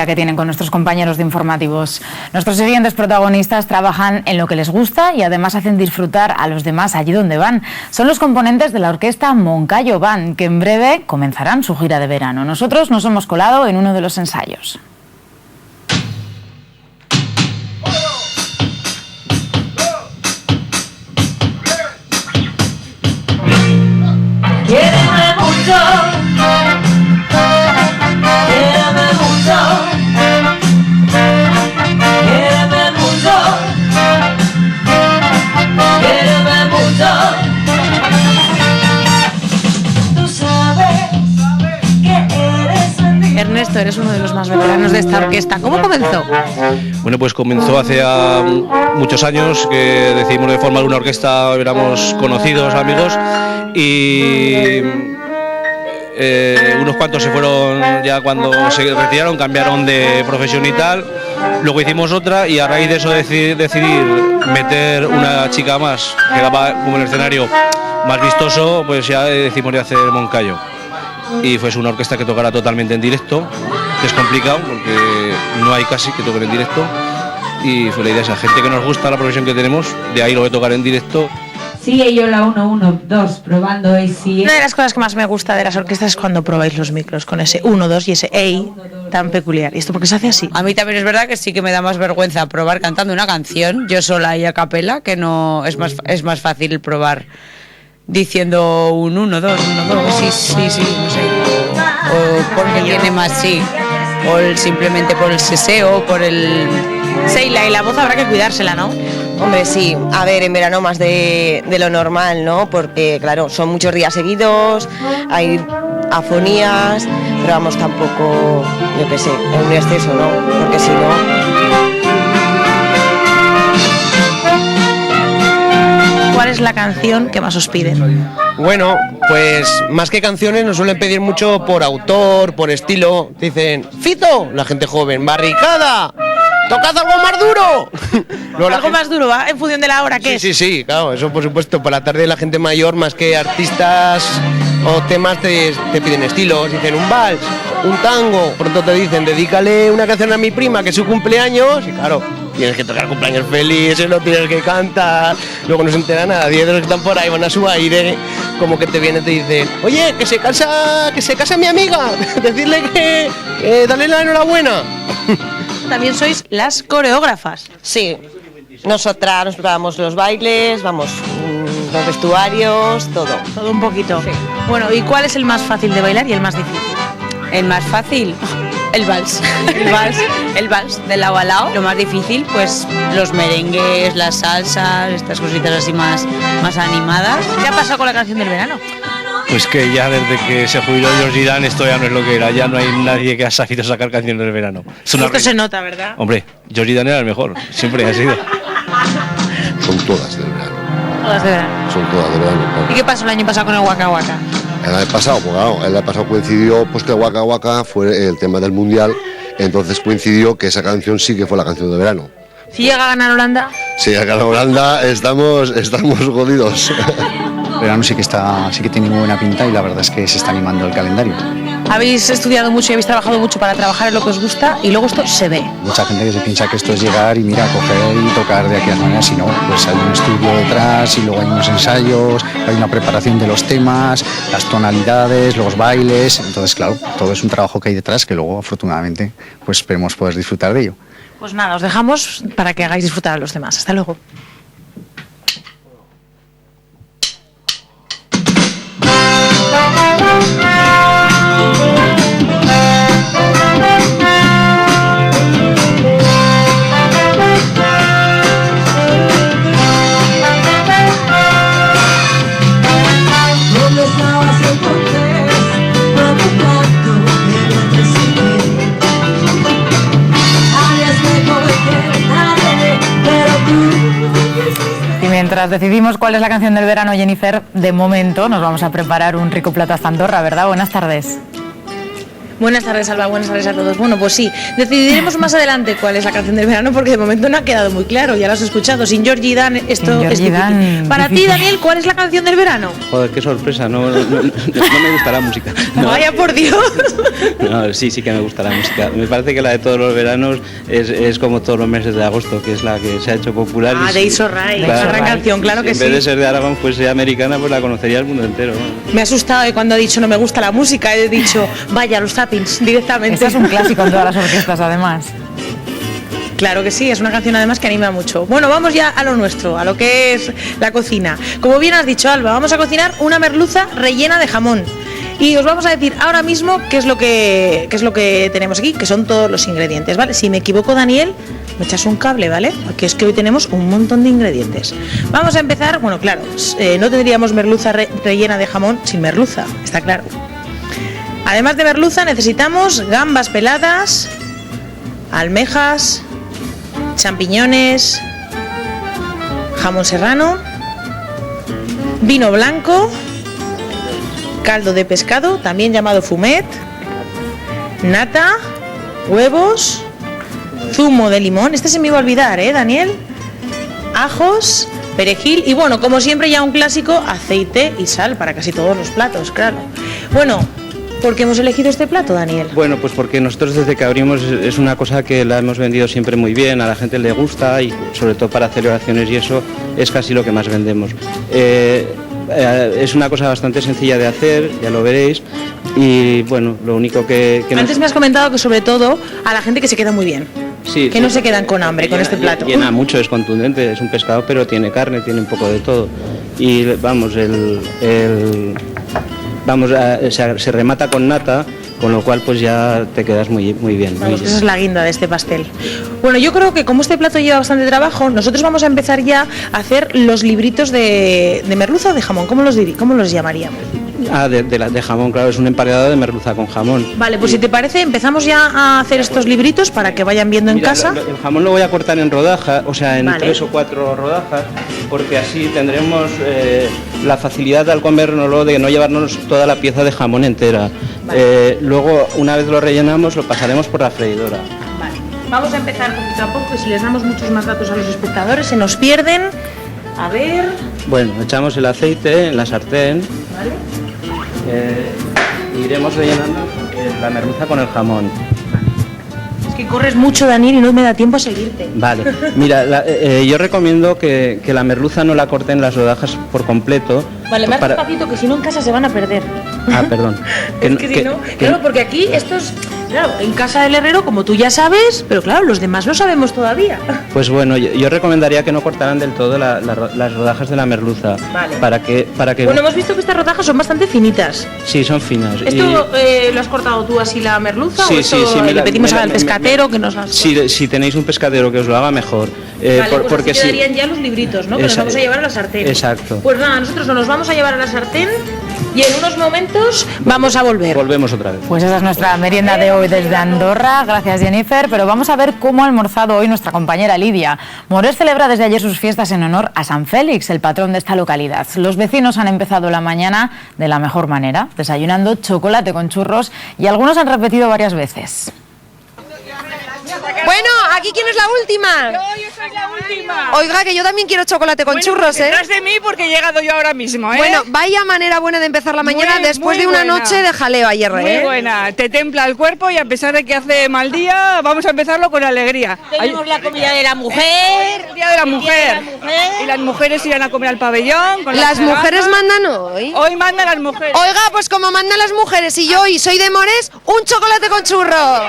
Que tienen con nuestros compañeros de informativos. Nuestros siguientes protagonistas trabajan en lo que les gusta y además hacen disfrutar a los demás allí donde van. Son los componentes de la orquesta Moncayo Band, que en breve comenzarán su gira de verano. Nosotros nos hemos colado en uno de los ensayos. Quiéreme mucho, quiéreme mucho, quiéreme mucho, quiéreme mucho. Tú sabes que eres bendito. Ernesto, eres uno de los más veteranos de esta orquesta. ¿Cómo comenzó? Bueno, pues comenzó hace muchos años que decidimos de formar una orquesta, éramos conocidos, amigos, y unos cuantos se fueron ya cuando se retiraron, cambiaron de profesión y tal. Luego hicimos otra y a raíz de eso decidir meter una chica más, que daba como el escenario más vistoso, pues ya decidimos de hacer Moncayo. Y fue una orquesta que tocara totalmente en directo, que es complicado porque no hay casi que toquen en directo, y fue la idea esa, gente que nos gusta la profesión que tenemos, de ahí lo de tocar en directo. Sí, yo la 1, 1, 2, probando y sí. Una de las cosas que más me gusta de las orquestas es cuando probáis los micros, con ese 1, 2 y ese EI tan peculiar. ¿Y esto por qué se hace así? A mí también es verdad que sí que me da más vergüenza probar cantando una canción, yo sola y a capela, que no es más fácil probar diciendo un 1, 2, 1, 2, sí, no sé. O porque tiene más sí, o simplemente por el seseo, por el... Seila, y la voz habrá que cuidársela, ¿no? Hombre, sí, a ver, en verano más de lo normal, ¿no? Porque, claro, son muchos días seguidos, hay afonías, pero vamos, tampoco, yo qué sé, en un exceso, ¿no? Porque si no... ¿Cuál es la canción que más os piden? Bueno, pues más que canciones nos suelen pedir mucho por autor, por estilo. Dicen, Fito, la gente joven, barricada, tocad algo más duro. Algo más duro, ¿va? En función de la hora, ¿qué es? Sí, claro, eso por supuesto. Por la tarde la gente mayor, más que artistas o temas, te piden estilos. Dicen un vals, un tango. Pronto te dicen, dedícale una canción a mi prima que es su cumpleaños. Y claro, tienes que tocar cumpleaños feliz, eso lo tienes que cantar. Luego no se entera nadie de los que están por ahí, van a su aire. Como que te vienen y te dicen, oye, que se casa mi amiga. Decirle que dale la enhorabuena. También sois las coreógrafas. Sí, nosotras nos preparamos los bailes, vamos, los vestuarios, todo. Todo un poquito. Sí. Bueno, ¿y cuál es el más fácil de bailar y el más difícil? El más fácil, el vals. El vals de lado a lado. Lo más difícil, pues los merengues, las salsas, estas cositas así más animadas. ¿Qué ha pasado con la canción del verano? Pues que ya desde que se jubiló Georgie Dan esto ya no es lo que era, ya no hay nadie que ha sabido sacar canciones del verano. Esto se nota, ¿verdad? Hombre, Georgie Dan era el mejor, siempre ha sido. Son todas del verano. Todas de verano. Son todas del verano. Claro. ¿Y qué pasó el año pasado con el Waka Waka? El año pasado, pues claro, el año pasado coincidió pues que Waka Waka fue el tema del mundial, entonces coincidió que esa canción sí que fue la canción de verano. Si llega a ganar Holanda. Si llega a ganar Holanda, estamos jodidos. El verano sí que tiene muy buena pinta y la verdad es que se está animando el calendario. Habéis estudiado mucho y habéis trabajado mucho para trabajar en lo que os gusta y luego esto se ve. Mucha gente que se piensa que esto es llegar y mira, coger y tocar de aquella manera, si no, pues hay un estudio detrás y luego hay unos ensayos, hay una preparación de los temas, las tonalidades, los bailes, entonces claro, todo es un trabajo que hay detrás que luego afortunadamente pues esperemos poder disfrutar de ello. Pues nada, os dejamos para que hagáis disfrutar a los demás. Hasta luego. Mientras decidimos cuál es la canción del verano, Jennifer, de momento nos vamos a preparar un rico plato hasta Andorra, ¿verdad? Buenas tardes. Buenas tardes, Alba, buenas tardes a todos. Bueno, pues sí, decidiremos más adelante cuál es la canción del verano, porque de momento no ha quedado muy claro, ya lo has escuchado. Sin Georgie Dan, esto es difícil. Para ti, Daniel, ¿cuál es la canción del verano? Joder, qué sorpresa, no me gusta la música. No. Vaya por Dios. No, sí que me gusta la música. Me parece que la de todos los veranos es como todos los meses de agosto, que es la que se ha hecho popular. Days of Ride, esa gran canción, claro que sí. En vez de ser de Aragón, pues sea americana, pues la conocería el mundo entero. Me ha asustado cuando ha dicho no me gusta la música, he dicho, vaya, los tappings, directamente. Este es un clásico en todas las orquestas, además. Claro que sí, es una canción además que anima mucho. Bueno, vamos ya a lo nuestro, a lo que es la cocina. Como bien has dicho, Alba, vamos a cocinar una merluza rellena de jamón. Y os vamos a decir ahora mismo qué es lo que tenemos aquí, que son todos los ingredientes, ¿vale? Si me equivoco, Daniel, me echas un cable, ¿vale? Porque es que hoy tenemos un montón de ingredientes. Vamos a empezar, bueno, claro, no tendríamos merluza rellena de jamón sin merluza, está claro. Además de merluza necesitamos gambas peladas, almejas, champiñones, jamón serrano, vino blanco, caldo de pescado, también llamado fumet, nata, huevos, zumo de limón, este se me iba a olvidar, Daniel, ajos, perejil y bueno, como siempre ya un clásico, aceite y sal para casi todos los platos, claro. Bueno, ¿por qué hemos elegido este plato, Daniel? Bueno, pues porque nosotros desde que abrimos es una cosa que la hemos vendido siempre muy bien, a la gente le gusta y sobre todo para celebraciones y eso es casi lo que más vendemos. Es una cosa bastante sencilla de hacer, ya lo veréis, y bueno, lo único que Antes me has comentado que sobre todo a la gente que se queda muy bien. Sí, que no se quedan con hambre con este plato. Llena mucho, es contundente, es un pescado, pero tiene carne, tiene un poco de todo. Y vamos, se remata con nata, con lo cual pues ya te quedas muy bien. Vamos, esa es la guinda de este pastel. Bueno, yo creo que como este plato lleva bastante trabajo, nosotros vamos a empezar ya a hacer los libritos de merluza o de jamón. ¿Cómo los llamaríamos? De jamón, claro, es un emparedado de merluza con jamón. Vale, pues si te parece, empezamos ya a hacer estos libritos para que vayan viendo en casa. El jamón lo voy a cortar en rodajas, o sea, en 3 o 4 rodajas, porque así tendremos la facilidad al comérnoslo de no llevarnos toda la pieza de jamón entera. Vale. Luego, una vez lo rellenamos, lo pasaremos por la freidora. Vale, vamos a empezar poquito a poco, que si les damos muchos más datos a los espectadores se nos pierden. A ver... Bueno, echamos el aceite en la sartén. Vale. Iremos rellenando la merluza con el jamón. Es que corres mucho, Daniel, y no me da tiempo a seguirte. Vale, mira, yo recomiendo que la merluza no la corten las rodajas por completo. Vale, más despacito, que si no en casa se van a perder. Ah, perdón. Es que si no, claro, porque aquí estos... Claro, en casa del herrero, como tú ya sabes, pero claro, los demás no sabemos todavía. Pues bueno, yo recomendaría que no cortaran del todo las rodajas de la merluza. Vale. Para que... Bueno, hemos visto que estas rodajas son bastante finitas. Sí, son finas. ¿Esto lo has cortado tú así la merluza? Sí, o esto le pedimos al pescatero que nos haga? Si tenéis un pescadero que os lo haga, mejor. Vale, pues porque así quedarían ya los libritos, ¿no? Que los vamos a llevar a la sartén. Exacto. Pues nada, nosotros nos los vamos a llevar a la sartén y en unos momentos vamos a volver. Volvemos otra vez. Pues esa es nuestra merienda de hoy desde Andorra. Gracias, Jennifer. Pero vamos a ver cómo ha almorzado hoy nuestra compañera Lidia. Morés celebra desde ayer sus fiestas en honor a San Félix, el patrón de esta localidad. Los vecinos han empezado la mañana de la mejor manera, desayunando chocolate con churros y algunos han repetido varias veces. Bueno, ¿aquí quién es la última? Yo soy la última. Oiga, que yo también quiero chocolate con churros, ¿eh? Detrás de mí porque he llegado yo ahora mismo, ¿eh? Bueno, vaya manera buena de empezar la mañana después de una noche de jaleo ayer, ¿eh? Muy buena, te templa el cuerpo y a pesar de que hace mal día, vamos a empezarlo con alegría. Tenemos la comida de la mujer. El día de la mujer. Y las mujeres irán a comer al pabellón. Con ¿Las mujeres mandan hoy? Hoy mandan las mujeres. Oiga, pues como mandan las mujeres y yo hoy soy de Morés, un chocolate con churros.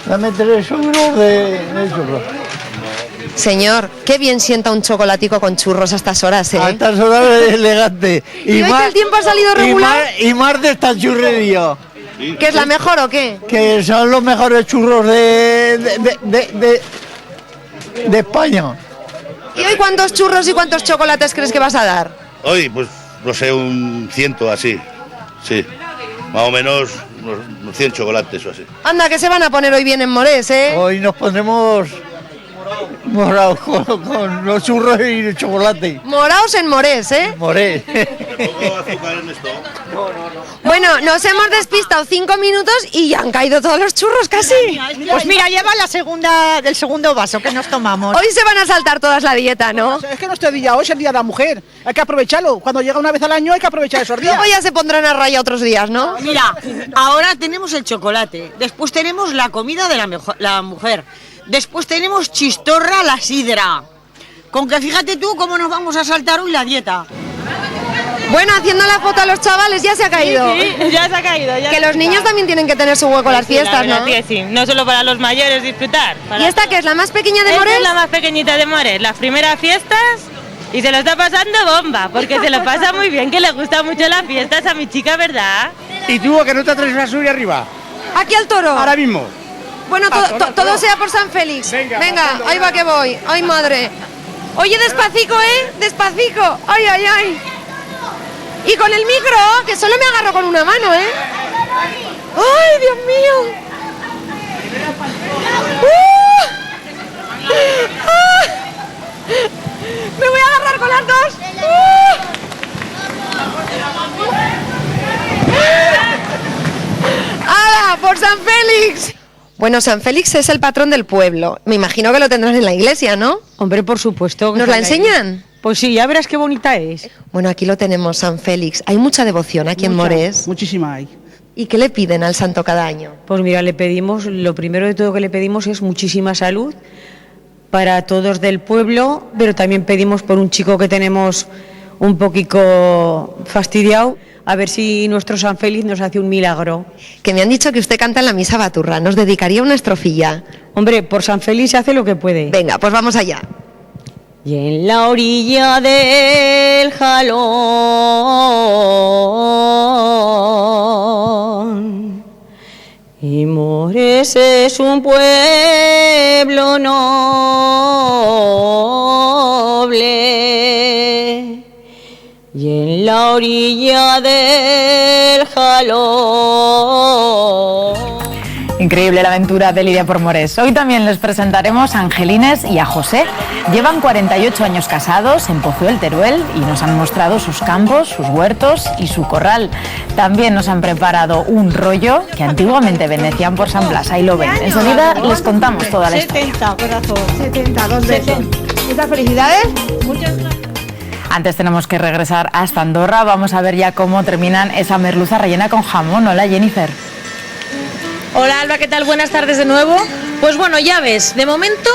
Dame 3 euros de churros. Señor, qué bien sienta un chocolatico con churros a estas horas, ¿eh? A estas horas es elegante. ¿Y hoy que el tiempo ha salido regular? Y más de esta churrería. ¿Que es la mejor o qué? Que son los mejores churros de España. ¿Y hoy cuántos churros y cuántos chocolates crees que vas a dar? Hoy, pues, no sé, un 100 así, sí. Más o menos unos 100 chocolates o así. Anda, que se van a poner hoy bien en Morés, ¿eh? Hoy nos pondremos Morado con los churros y el chocolate. Moraos en Morés, ¿eh? Moré. Bueno, nos hemos despistado 5 minutos y ya han caído todos los churros casi. Pues mira, lleva del segundo vaso que nos tomamos. Hoy se van a saltar todas la dieta, ¿no? Es que nuestro día hoy es el Día de la Mujer. Hay que aprovecharlo. Cuando llega una vez al año hay que aprovechar esos días. Luego ya se pondrán a raya otros días, ¿no? Mira, ahora tenemos el chocolate, después tenemos la comida de la mujer, después tenemos chistorra la sidra. Con que fíjate tú cómo nos vamos a saltar hoy la dieta. Bueno, haciendo la foto a los chavales ya se ha caído. Sí, ya se ha caído. Que los niños también tienen que tener su hueco en las fiestas, ¿no? Sí, no solo para los mayores disfrutar. ¿Y esta que es la más pequeña de Esta Morés? es la más pequeñita de Morés, las primeras fiestas y se lo está pasando bomba, porque se lo pasa muy bien, que le gusta mucho las fiestas a mi chica, ¿verdad? ¿Y tú que no te traes la suya arriba? Aquí al toro. Ahora mismo. Bueno, todo sea por San Félix. Venga, ahí va que voy. Ay, madre. Oye, despacito, ¿eh? Despacito. Ay, ay, ay. Y con el micro, que solo me agarro con una mano, ¿eh? ¡Ay, Dios mío! ¡Me voy a agarrar con las dos! ¡Hala! ¡Por San Félix! Bueno, San Félix es el patrón del pueblo. Me imagino que lo tendrás en la iglesia, ¿no? Hombre, por supuesto. ¿Nos la enseñan? Pues sí, ya verás qué bonita es. Bueno, aquí lo tenemos, San Félix. Hay mucha devoción aquí en Morés. Muchísima hay. ¿Y qué le piden al santo cada año? Pues mira, le pedimos, lo primero de todo que le pedimos es muchísima salud para todos del pueblo, pero también pedimos por un chico que tenemos un poquito fastidiado, a ver si nuestro San Félix nos hace un milagro. Que me han dicho que usted canta en la misa baturra, ¿nos dedicaría una estrofilla? Hombre, por San Félix se hace lo que puede. Venga, pues vamos allá. Y en la orilla del Jalón, y Morés es un pueblo noble, y en la orilla del Jalón. Increíble la aventura de Lidia por Morés. Hoy también les presentaremos a Angelines y a José. Llevan 48 años casados en Pozuelo, Teruel, y nos han mostrado sus campos, sus huertos y su corral. También nos han preparado un rollo que antiguamente vendían por San Blas. Ahí lo ven. Enseguida les contamos toda la historia. 70, corazón. 70, dos besos. Muchas felicidades. Muchas gracias. Antes tenemos que regresar hasta Andorra. Vamos a ver ya cómo terminan esa merluza rellena con jamón. Hola, Jennifer. Hola Alba, ¿qué tal? Buenas tardes de nuevo. Pues bueno, ya ves, de momento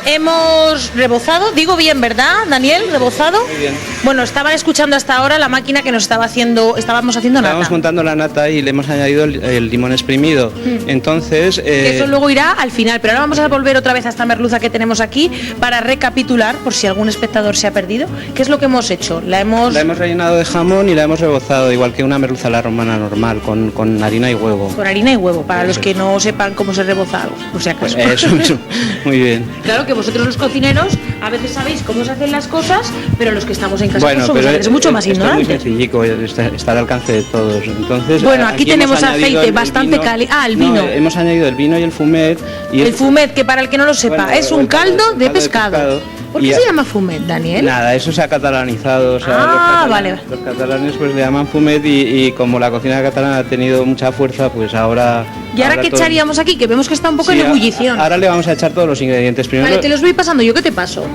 hemos rebozado, digo bien, ¿verdad, Daniel? ¿Rebozado? Muy bien. Bueno, estaban escuchando hasta ahora la máquina que nos estábamos haciendo nata. Estábamos montando la nata y le hemos añadido el limón exprimido. Mm. Entonces... Eso luego irá al final, pero ahora vamos a volver otra vez a esta merluza que tenemos aquí para recapitular, por si algún espectador se ha perdido, qué es lo que hemos hecho. La hemos rellenado de jamón y la hemos rebozado, igual que una merluza a la romana normal, con harina y huevo. Con harina y huevo, para los que no sepan cómo se reboza algo, por si acaso. Pues eso, muy bien. Claro que vosotros los cocineros a veces sabéis cómo se hacen las cosas, pero los que estamos en casa Bueno, pues somos pero a veces mucho más esto ignorantes. es muy sencillico, está al alcance de todos. Entonces, Bueno, aquí tenemos hemos añadido aceite bastante caliente. Ah, el vino. No, hemos añadido el vino y el fumet. Y El fumet, que para el que no lo sepa, Bueno, es un caldo de pescado. ¿Por qué Y se llama fumet, Daniel? Nada, eso se ha catalanizado. O sea, vale. Los catalanes pues le llaman fumet y como la cocina catalana ha tenido mucha fuerza, pues ahora... ¿Y ahora qué echaríamos aquí? Que vemos que está un poco en ebullición. Ahora le vamos a echar todos los ingredientes. Primero, Vale, te los voy pasando. ¿Yo qué te paso?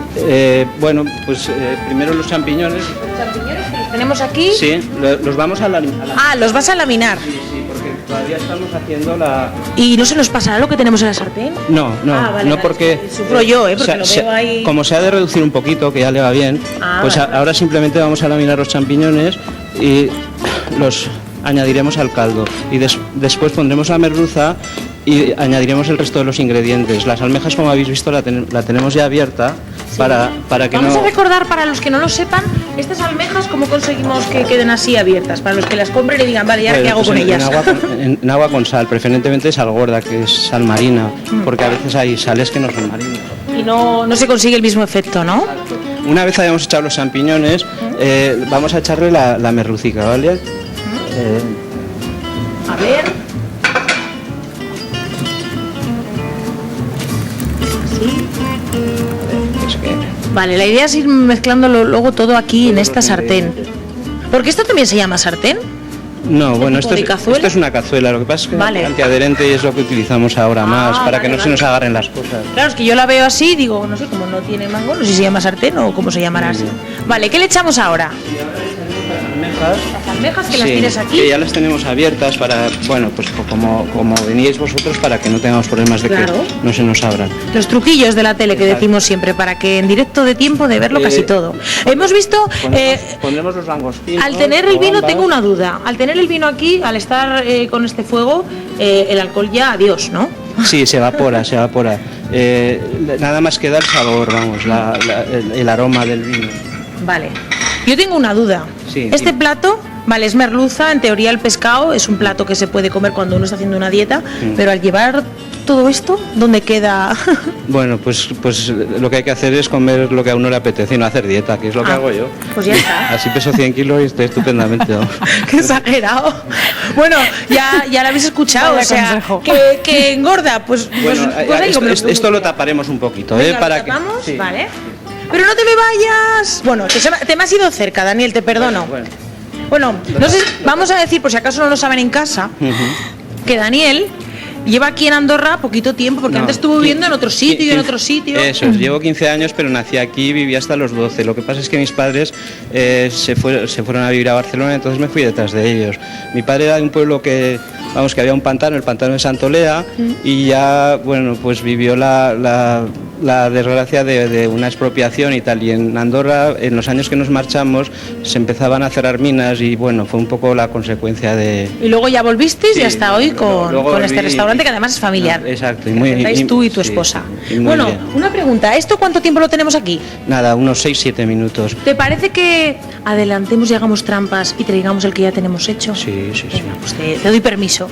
Bueno, pues primero los champiñones. Champiñones que los tenemos aquí. Sí, los vamos a laminar. Ah, los vas a laminar. Sí, porque todavía estamos haciendo la... ¿Y no se nos pasará lo que tenemos en la sartén? No, vale, porque... Sufro yo, porque lo veo ahí... Como se ha de reducir un poquito, que ya le va bien, pues vale. Ahora simplemente vamos a laminar los champiñones y los añadiremos al caldo. Y después pondremos la merluza y añadiremos el resto de los ingredientes. Las almejas, como habéis visto, la tenemos ya abierta para que Vamos a recordar, para los que no lo sepan, estas almejas, ¿cómo conseguimos que queden así abiertas? Para los que las compren y digan, vale, ¿y ahora qué hago con ellas? En agua con sal, preferentemente sal gorda, que es sal marina, porque a veces hay sales que no son marinas. Y no se consigue el mismo efecto, ¿no? Una vez hayamos echado los champiñones, vamos a echarle la merlucica, ¿vale? A ver. Así. Vale, la idea es ir mezclándolo luego todo aquí en esta sartén. Porque esto también se llama sartén. No, bueno, tipo de cazuela? esto es una cazuela, lo que pasa es que Vale. es antiadherente y es lo que utilizamos ahora más, para que no se nos agarren las cosas. Claro, es que yo la veo así y digo, no sé, como no tiene mango, no sé si se llama sartén o cómo se llamará así. Vale, ¿qué le echamos ahora? Las almejas que las tienes aquí. Que ya las tenemos abiertas para, bueno, pues como veníais vosotros, para que no tengamos problemas de Claro. que no se nos abran. Los truquillos de la tele que decimos siempre, para que en directo dé tiempo de verlo casi todo. Hemos visto, Pondremos los langostinos. al tener el o vino gambas. tengo una duda. Al tener el vino aquí, al estar con este fuego, el alcohol ya adiós, ¿no? Sí, se evapora, se evapora. Nada más queda el sabor, vamos, el aroma del vino. Vale. Yo tengo una duda. Sí, Este plato, vale, es merluza, en teoría el pescado es un plato que se puede comer cuando uno está haciendo una dieta, pero al llevar todo esto, ¿dónde queda? Bueno, pues lo que hay que hacer es comer lo que a uno le apetece y no hacer dieta, que es lo que hago yo. Pues ya está. Así peso 100 kilos y estoy estupendamente. ¿No? Qué exagerado. Bueno, ya lo habéis escuchado, Vaya o sea, consejo. que engorda, pues Bueno, ahí como lo- esto lo taparemos un poquito, Venga, para ¿lo que. tapamos? Sí. Vale. Pero no te me vayas. Bueno, te me has ido cerca, Daniel, te perdono. Bueno, no sé, vamos a decir, por si acaso no lo saben en casa, que Daniel lleva aquí en Andorra poquito tiempo, porque No, antes estuvo viviendo en otro sitio y en otro sitio. Eso es, llevo 15 años, pero nací aquí y viví hasta los 12. Lo que pasa es que mis padres se fueron a vivir a Barcelona, entonces me fui detrás de ellos. Mi padre era de un pueblo que había un pantano, el pantano de Santolea, y ya, bueno, pues vivió la desgracia de una expropiación y tal. Y en Andorra, en los años que nos marchamos, se empezaban a cerrar minas y, bueno, fue un poco la consecuencia de... Y luego ya volvisteis y hasta hoy luego con este volví restaurante que además es familiar. Exacto, y muy Estáis tú y tu esposa. y muy Bueno, bien. una pregunta, ¿esto cuánto tiempo lo tenemos aquí? Nada, unos 6-7 minutos. ¿Te parece que adelantemos y hagamos trampas y traigamos el que ya tenemos hecho? Sí, sí, sí. Venga, pues te doy permiso.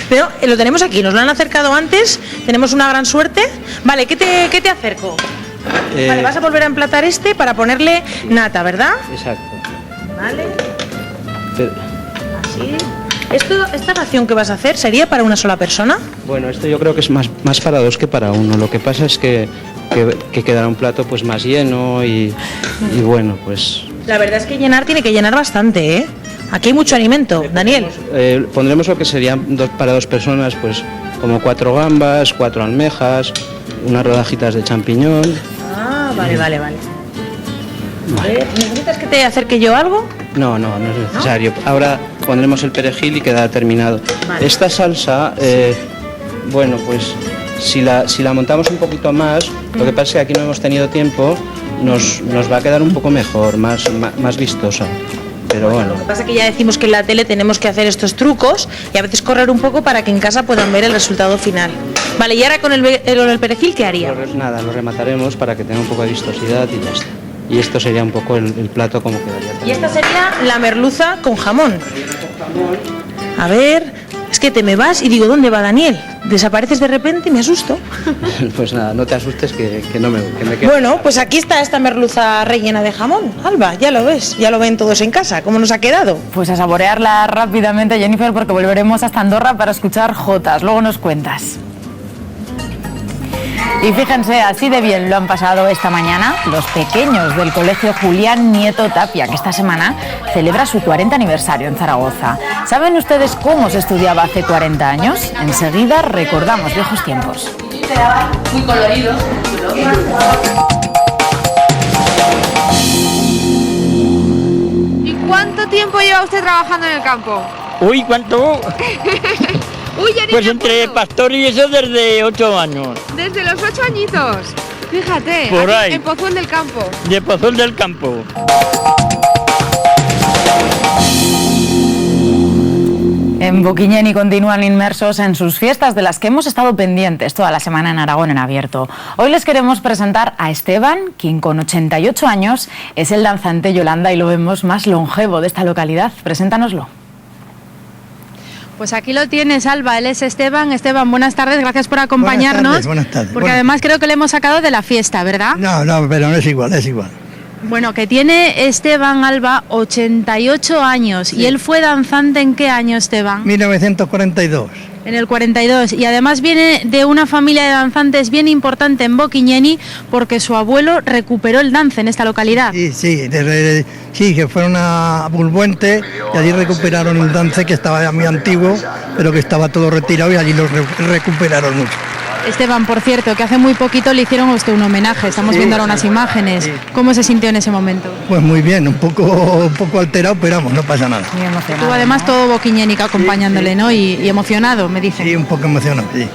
Pero lo tenemos aquí, nos lo han acercado antes, tenemos una gran suerte. Vale, ¿qué te acerco? Vale, vas a volver a emplatar este para ponerle nata, ¿verdad? Exacto. Vale, Pero- así. ¿Esta ración que vas a hacer sería para una sola persona? bueno, esto yo creo que es más para dos que para uno. Lo que pasa es que quedará un plato pues más lleno y bueno, pues La verdad es que llenar tiene que llenar bastante, ¿eh? Aquí hay mucho alimento, Daniel. pondremos lo que serían para dos personas, pues como 4 gambas, 4 almejas, unas rodajitas de champiñón. Ah, vale. A ver, ¿necesitas que te acerque yo algo? No es necesario. Ahora pondremos el perejil y quedará terminado. Vale. Esta salsa, bueno, pues si la montamos un poquito más, lo que pasa es que aquí no hemos tenido tiempo, nos va a quedar un poco mejor, más vistosa. Pero bueno. Lo que pasa es que ya decimos que en la tele tenemos que hacer estos trucos y a veces correr un poco para que en casa puedan ver el resultado final. Vale, y ahora con el perejil, ¿qué haría? Nada, lo remataremos para que tenga un poco de vistosidad y ya está. Y esto sería un poco el plato como quedaría. Y esta sería la merluza con jamón. A ver, es que te me vas y digo, ¿dónde va Daniel? Desapareces de repente y me asusto. Pues nada, no te asustes que me quedo. Bueno, pues aquí está esta merluza rellena de jamón. Alba, ya lo ves, ya lo ven todos en casa, ¿cómo nos ha quedado? Pues a saborearla rápidamente, Jennifer, porque volveremos hasta Andorra para escuchar jotas. Luego nos cuentas. Y fíjense, así de bien lo han pasado esta mañana los pequeños del Colegio Julián Nieto Tapia, que esta semana celebra su 40 aniversario en Zaragoza. ¿Saben ustedes cómo se estudiaba hace 40 años? Enseguida recordamos viejos tiempos. Muy colorido. ¿Y cuánto tiempo lleva usted trabajando en el campo? Uy, ¿cuánto? Uy, ya ni Pues me entre acuerdo. pastor y eso desde 8 años. Desde los 8 añitos. Fíjate, Por aquí, ahí. en Pozuelo del Campo. De Pozol del Campo. En Boquiñeni continúan inmersos en sus fiestas de las que hemos estado pendientes toda la semana en Aragón en abierto. Hoy les queremos presentar a Esteban, quien con 88 años es el danzante Yolanda y lo vemos más longevo de esta localidad. Preséntanoslo. Pues aquí lo tienes, Alba. Él es Esteban. Esteban, buenas tardes, gracias por acompañarnos. Buenas tardes. Porque además creo que le hemos sacado de la fiesta, ¿verdad? No, pero no es igual, es igual. Bueno, que tiene Esteban Alba 88 años. Sí. ¿Y él fue danzante en qué año, Esteban? 1942. En el 42. Y además viene de una familia de danzantes bien importante en Boquiñeni porque su abuelo recuperó el dance en esta localidad. Sí, sí, que fueron a Bulbuente y allí recuperaron el dance que estaba ya muy antiguo, pero que estaba todo retirado y allí lo recuperaron mucho. Esteban, por cierto, que hace muy poquito le hicieron a usted un homenaje. Estamos viendo ahora unas imágenes. Sí. ¿Cómo se sintió en ese momento? Pues muy bien, un poco alterado, pero vamos, no pasa nada. Muy emocionado. Tú además todo boquiñénica acompañándole, ¿no? Y emocionado, me dicen. Sí, un poco emocionado, sí.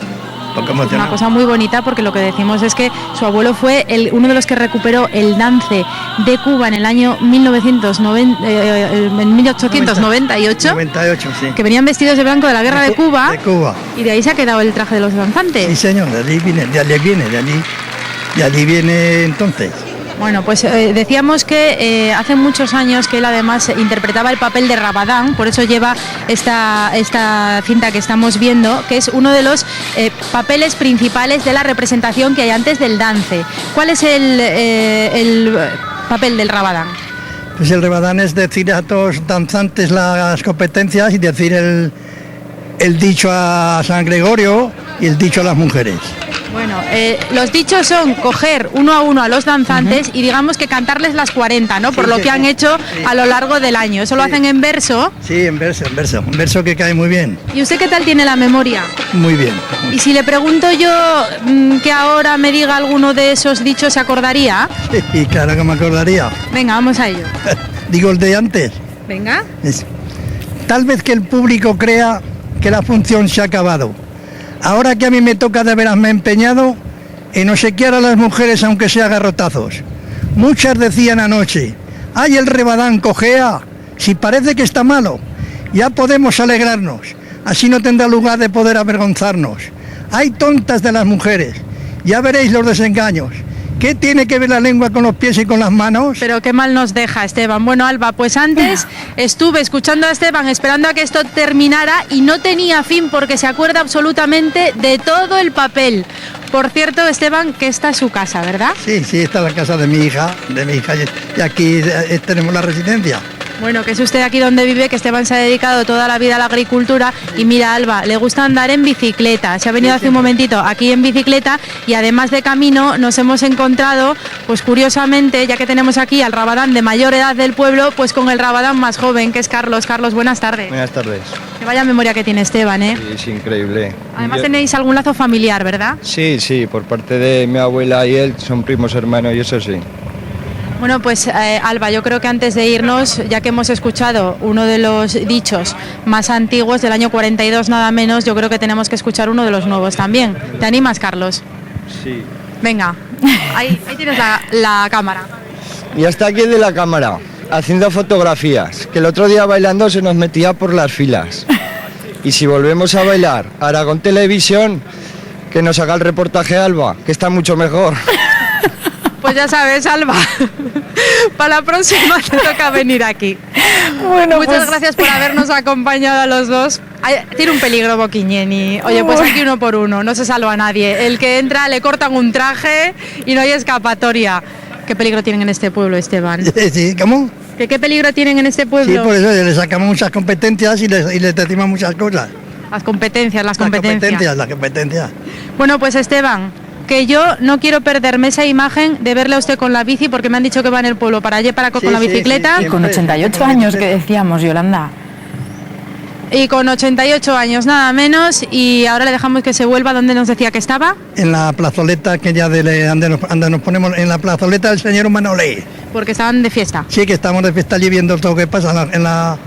Una cosa muy bonita porque lo que decimos es que su abuelo fue uno de los que recuperó el dance de Cuba en el año 1898, 98, sí. que venían vestidos de blanco de la guerra de Cuba, De Cuba. y de ahí se ha quedado el traje de los danzantes. Sí, señor, de allí viene entonces. Bueno, pues decíamos que hace muchos años que él además interpretaba el papel de Rabadán, por eso lleva esta cinta que estamos viendo, que es uno de los papeles principales de la representación que hay antes del dance. ¿Cuál es el papel del Rabadán? Pues el Rabadán es decir a todos los danzantes las competencias y decir el dicho a San Gregorio y el dicho a las mujeres. Bueno, los dichos son coger uno a uno a los danzantes y digamos que cantarles las 40, ¿no? Por lo que han hecho a lo largo del año. ¿Eso lo hacen en verso? Sí, en verso. Un verso que cae muy bien. ¿Y usted qué tal tiene la memoria? Muy bien. Y si le pregunto yo que ahora me diga alguno de esos dichos, ¿se acordaría? Sí, claro que me acordaría. Venga, vamos a ello. Digo el de antes. Venga. Tal vez que el público crea que la función se ha acabado. Ahora que a mí me toca de veras me he empeñado en obsequiar a las mujeres aunque sea garrotazos. Muchas decían anoche, ¡ay, el Rabadán cojea! Si parece que está malo, ya podemos alegrarnos, así no tendrá lugar de poder avergonzarnos. ¡Ay, tontas de las mujeres! Ya veréis los desengaños. ¿Qué tiene que ver la lengua con los pies y con las manos? Pero qué mal nos deja, Esteban. Bueno, Alba, pues antes estuve escuchando a Esteban esperando a que esto terminara y no tenía fin porque se acuerda absolutamente de todo el papel. Por cierto, Esteban, que esta es su casa, ¿verdad? Sí, esta es la casa de mi hija y aquí tenemos la residencia. Bueno, que es usted aquí donde vive, que Esteban se ha dedicado toda la vida a la agricultura y mira, Alba, le gusta andar en bicicleta. Se ha venido hace un momentito aquí en bicicleta y además de camino nos hemos encontrado, pues curiosamente, ya que tenemos aquí al Rabadán de mayor edad del pueblo, pues con el Rabadán más joven, que es Carlos. Carlos, buenas tardes. Buenas tardes. Que vaya memoria que tiene Esteban, ¿eh? Sí, es increíble. Además tenéis algún lazo familiar, ¿verdad? Sí, por parte de mi abuela y él son primos hermanos y eso sí. Bueno, pues Alba, yo creo que antes de irnos, ya que hemos escuchado uno de los dichos más antiguos del año 42 nada menos, yo creo que tenemos que escuchar uno de los nuevos también. ¿Te animas, Carlos? Sí. Venga, ahí tienes la cámara. Y hasta aquí de la cámara, haciendo fotografías, que el otro día bailando se nos metía por las filas. Y si volvemos a bailar Aragón Televisión, que nos haga el reportaje Alba, que está mucho mejor. Pues ya sabes, Alba, para la próxima te toca venir aquí. Bueno, muchas gracias por habernos acompañado a los dos. Tiene un peligro Boquiñeni. Oye, pues aquí uno por uno, no se salva a nadie. El que entra le cortan un traje y no hay escapatoria. ¿Qué peligro tienen en este pueblo, Esteban? Sí, ¿cómo? ¿Qué peligro tienen en este pueblo? Sí, por eso le sacamos muchas competencias y les decimos muchas cosas. Las competencias. Las competencias. Bueno, pues Esteban, que yo no quiero perderme esa imagen de verle a usted con la bici porque me han dicho que va en el pueblo para allá para con la bicicleta. Y con 88 años que decíamos, Yolanda. Y con 88 años nada menos, y ahora le dejamos que se vuelva donde nos decía que estaba. En la plazoleta que ya donde nos ponemos, en la plazoleta del señor Manolé. Porque estaban de fiesta. Sí, que estamos de fiesta allí viendo todo lo que pasa en la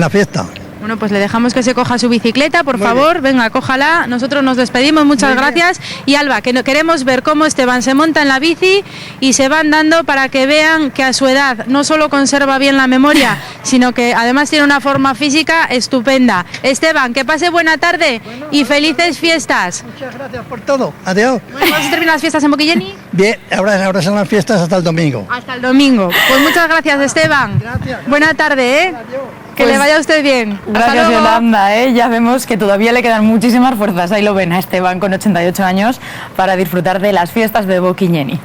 fiesta. Bueno, pues le dejamos que se coja su bicicleta, por favor. Venga, cójala. Nosotros nos despedimos, muchas gracias. Y Alba, que queremos ver cómo Esteban se monta en la bici y se va andando para que vean que a su edad no solo conserva bien la memoria, sino que además tiene una forma física estupenda. Esteban, que pase buena tarde y felices fiestas. Muchas gracias por todo. Adiós. Bueno, ¿vas a terminar las fiestas en Boquiñeni? Bien, ahora son las fiestas hasta el domingo. Hasta el domingo. Pues muchas gracias, Esteban. Gracias. Buena tarde, ¿eh? Adiós. Que le vaya a usted bien. Gracias, Yolanda. Ya vemos que todavía le quedan muchísimas fuerzas. Ahí lo ven a Esteban con 88 años para disfrutar de las fiestas de Boquiñeni.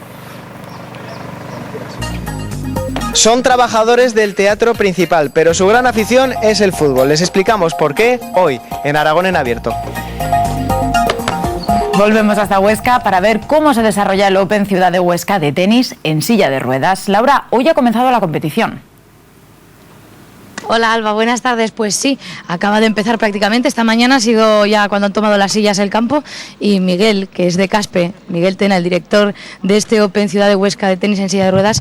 Son trabajadores del teatro principal, pero su gran afición es el fútbol. Les explicamos por qué hoy en Aragón en Abierto. Volvemos hasta Huesca para ver cómo se desarrolla el Open Ciudad de Huesca de tenis en silla de ruedas. Laura, hoy ha comenzado la competición. Hola Alba, buenas tardes. Pues sí, acaba de empezar prácticamente. Esta mañana ha sido ya cuando han tomado las sillas el campo y Miguel, que es de Caspe, Miguel Tena, el director de este Open Ciudad de Huesca de tenis en silla de ruedas,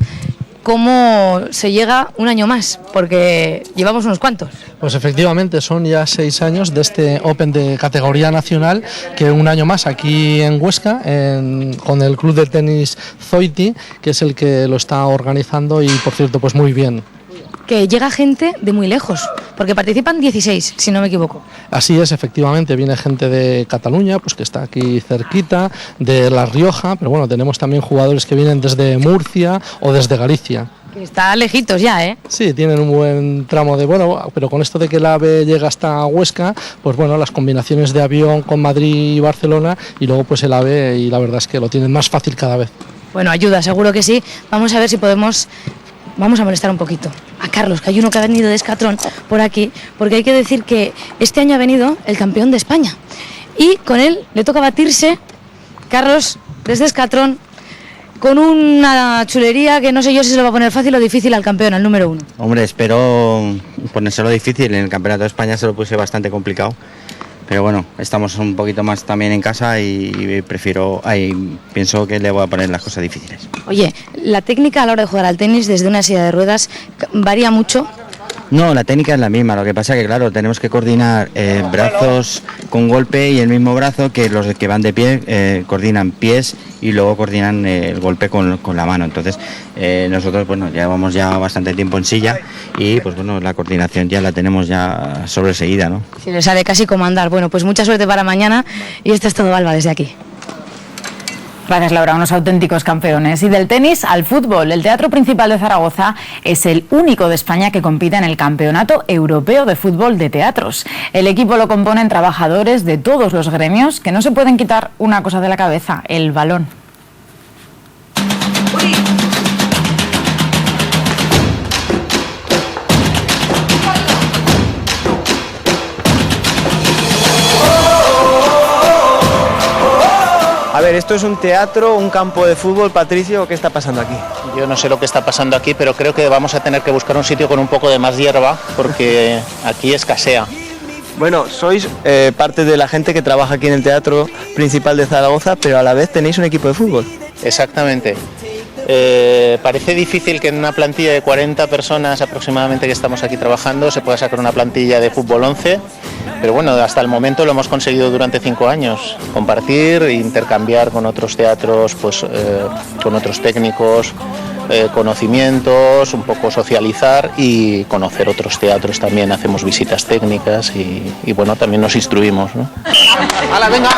¿cómo se llega un año más? Porque llevamos unos cuantos. Pues efectivamente, son ya 6 años de este Open de categoría nacional, que un año más aquí en Huesca, con el club de tenis Zoiti, que es el que lo está organizando y, por cierto, pues muy bien. Que llega gente de muy lejos, porque participan 16, si no me equivoco. Así es, efectivamente, viene gente de Cataluña, pues que está aquí cerquita, de La Rioja, pero bueno, tenemos también jugadores que vienen desde Murcia o desde Galicia. Que está lejitos ya, ¿eh? Sí, tienen un buen tramo de, pero con esto de que el AVE llega hasta Huesca, pues bueno, las combinaciones de avión con Madrid y Barcelona, y luego pues el AVE, y la verdad es que lo tienen más fácil cada vez. Bueno, ayuda, seguro que sí. Vamos a ver si podemos... Vamos a molestar un poquito a Carlos, que hay uno que ha venido de Escatrón por aquí, porque hay que decir que este año ha venido el campeón de España y con él le toca batirse, Carlos, desde Escatrón, con una chulería que no sé yo si se lo va a poner fácil o difícil al campeón, al número 1. Hombre, espero ponérselo difícil. En el Campeonato de España se lo puse bastante complicado. Pero bueno, estamos un poquito más también en casa y pienso que le voy a poner las cosas difíciles. Oye, ¿la técnica a la hora de jugar al tenis desde una silla de ruedas varía mucho? No, la técnica es la misma, lo que pasa es que claro, tenemos que coordinar brazos con golpe y el mismo brazo que los que van de pie coordinan pies y luego coordinan el golpe con la mano. Entonces nosotros bueno, llevamos ya bastante tiempo en silla y pues bueno, la coordinación ya la tenemos ya sobreseída, ¿no? Si le sale casi como andar. Bueno, pues mucha suerte para mañana y esto es todo, Alba, desde aquí. Gracias, Laura, unos auténticos campeones. Y del tenis al fútbol, el Teatro Principal de Zaragoza es el único de España que compite en el Campeonato Europeo de Fútbol de Teatros. El equipo lo componen trabajadores de todos los gremios que no se pueden quitar una cosa de la cabeza, el balón. A ver, ¿esto es un teatro, un campo de fútbol, Patricio? ¿Qué está pasando aquí? Yo no sé lo que está pasando aquí, pero creo que vamos a tener que buscar un sitio con un poco de más hierba, porque aquí escasea. Bueno, sois parte de la gente que trabaja aquí en el Teatro Principal de Zaragoza, pero a la vez tenéis un equipo de fútbol. Exactamente. Parece difícil que en una plantilla de 40 personas aproximadamente que estamos aquí trabajando se pueda sacar una plantilla de fútbol 11, pero bueno, hasta el momento lo hemos conseguido durante 5 años, compartir, intercambiar con otros teatros, pues con otros técnicos, conocimientos, un poco socializar y conocer otros teatros también, hacemos visitas técnicas y bueno, también nos instruimos, ¿no? ¡Hala, venga!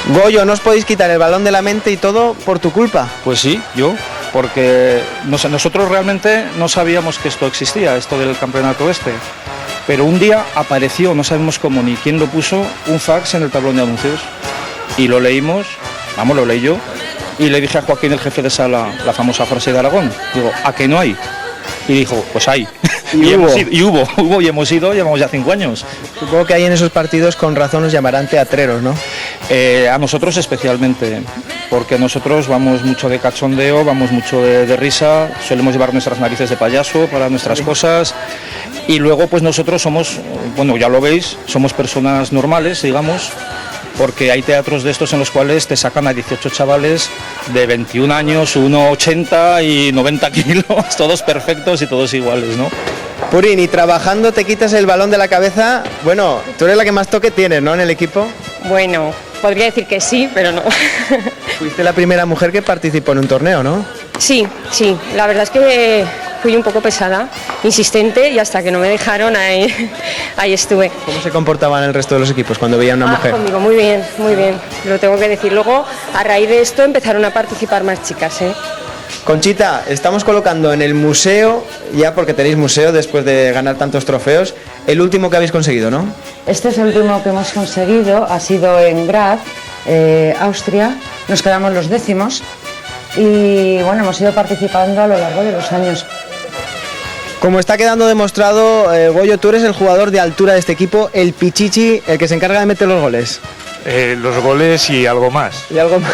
Goyo, no os podéis quitar el balón de la mente y todo por tu culpa. Pues sí, yo, porque nosotros realmente no sabíamos que esto existía, esto del campeonato este. Pero un día apareció, no sabemos cómo ni quién lo puso, un fax en el tablón de anuncios. Y lo leímos, lo leí yo, y le dije a Joaquín, el jefe de sala, la famosa frase de Aragón, digo, ¿a qué no hay? Y dijo, pues hay. Y hubo y hemos ido, llevamos ya 5 años. Supongo que ahí en esos partidos con razón nos llamarán teatreros, ¿no? A nosotros especialmente, porque nosotros vamos mucho de cachondeo, vamos mucho de risa, solemos llevar nuestras narices de payaso para nuestras cosas y luego pues nosotros somos, bueno ya lo veis, somos personas normales, digamos, porque hay teatros de estos en los cuales te sacan a 18 chavales de 21 años, 1,80 y 90 kilos, todos perfectos y todos iguales, ¿no? Purín, y trabajando te quitas el balón de la cabeza, bueno, tú eres la que más toque tienes, ¿no?, en el equipo. Bueno, podría decir que sí, pero no. Fuiste la primera mujer que participó en un torneo, ¿no? Sí, la verdad es que fui un poco pesada, insistente, y hasta que no me dejaron ahí estuve. ¿Cómo se comportaban el resto de los equipos cuando veían a una mujer? Conmigo, muy bien, lo tengo que decir. Luego, a raíz de esto, empezaron a participar más chicas, ¿eh? Conchita, estamos colocando en el museo, ya porque tenéis museo después de ganar tantos trofeos, el último que habéis conseguido, ¿no? Este es el último que hemos conseguido, ha sido en Graz, Austria, nos quedamos los 10º y bueno, hemos ido participando a lo largo de los años. Como está quedando demostrado, Goyo, tú eres el jugador de altura de este equipo, el pichichi, el que se encarga de meter los goles. Los goles y algo más. Y algo más.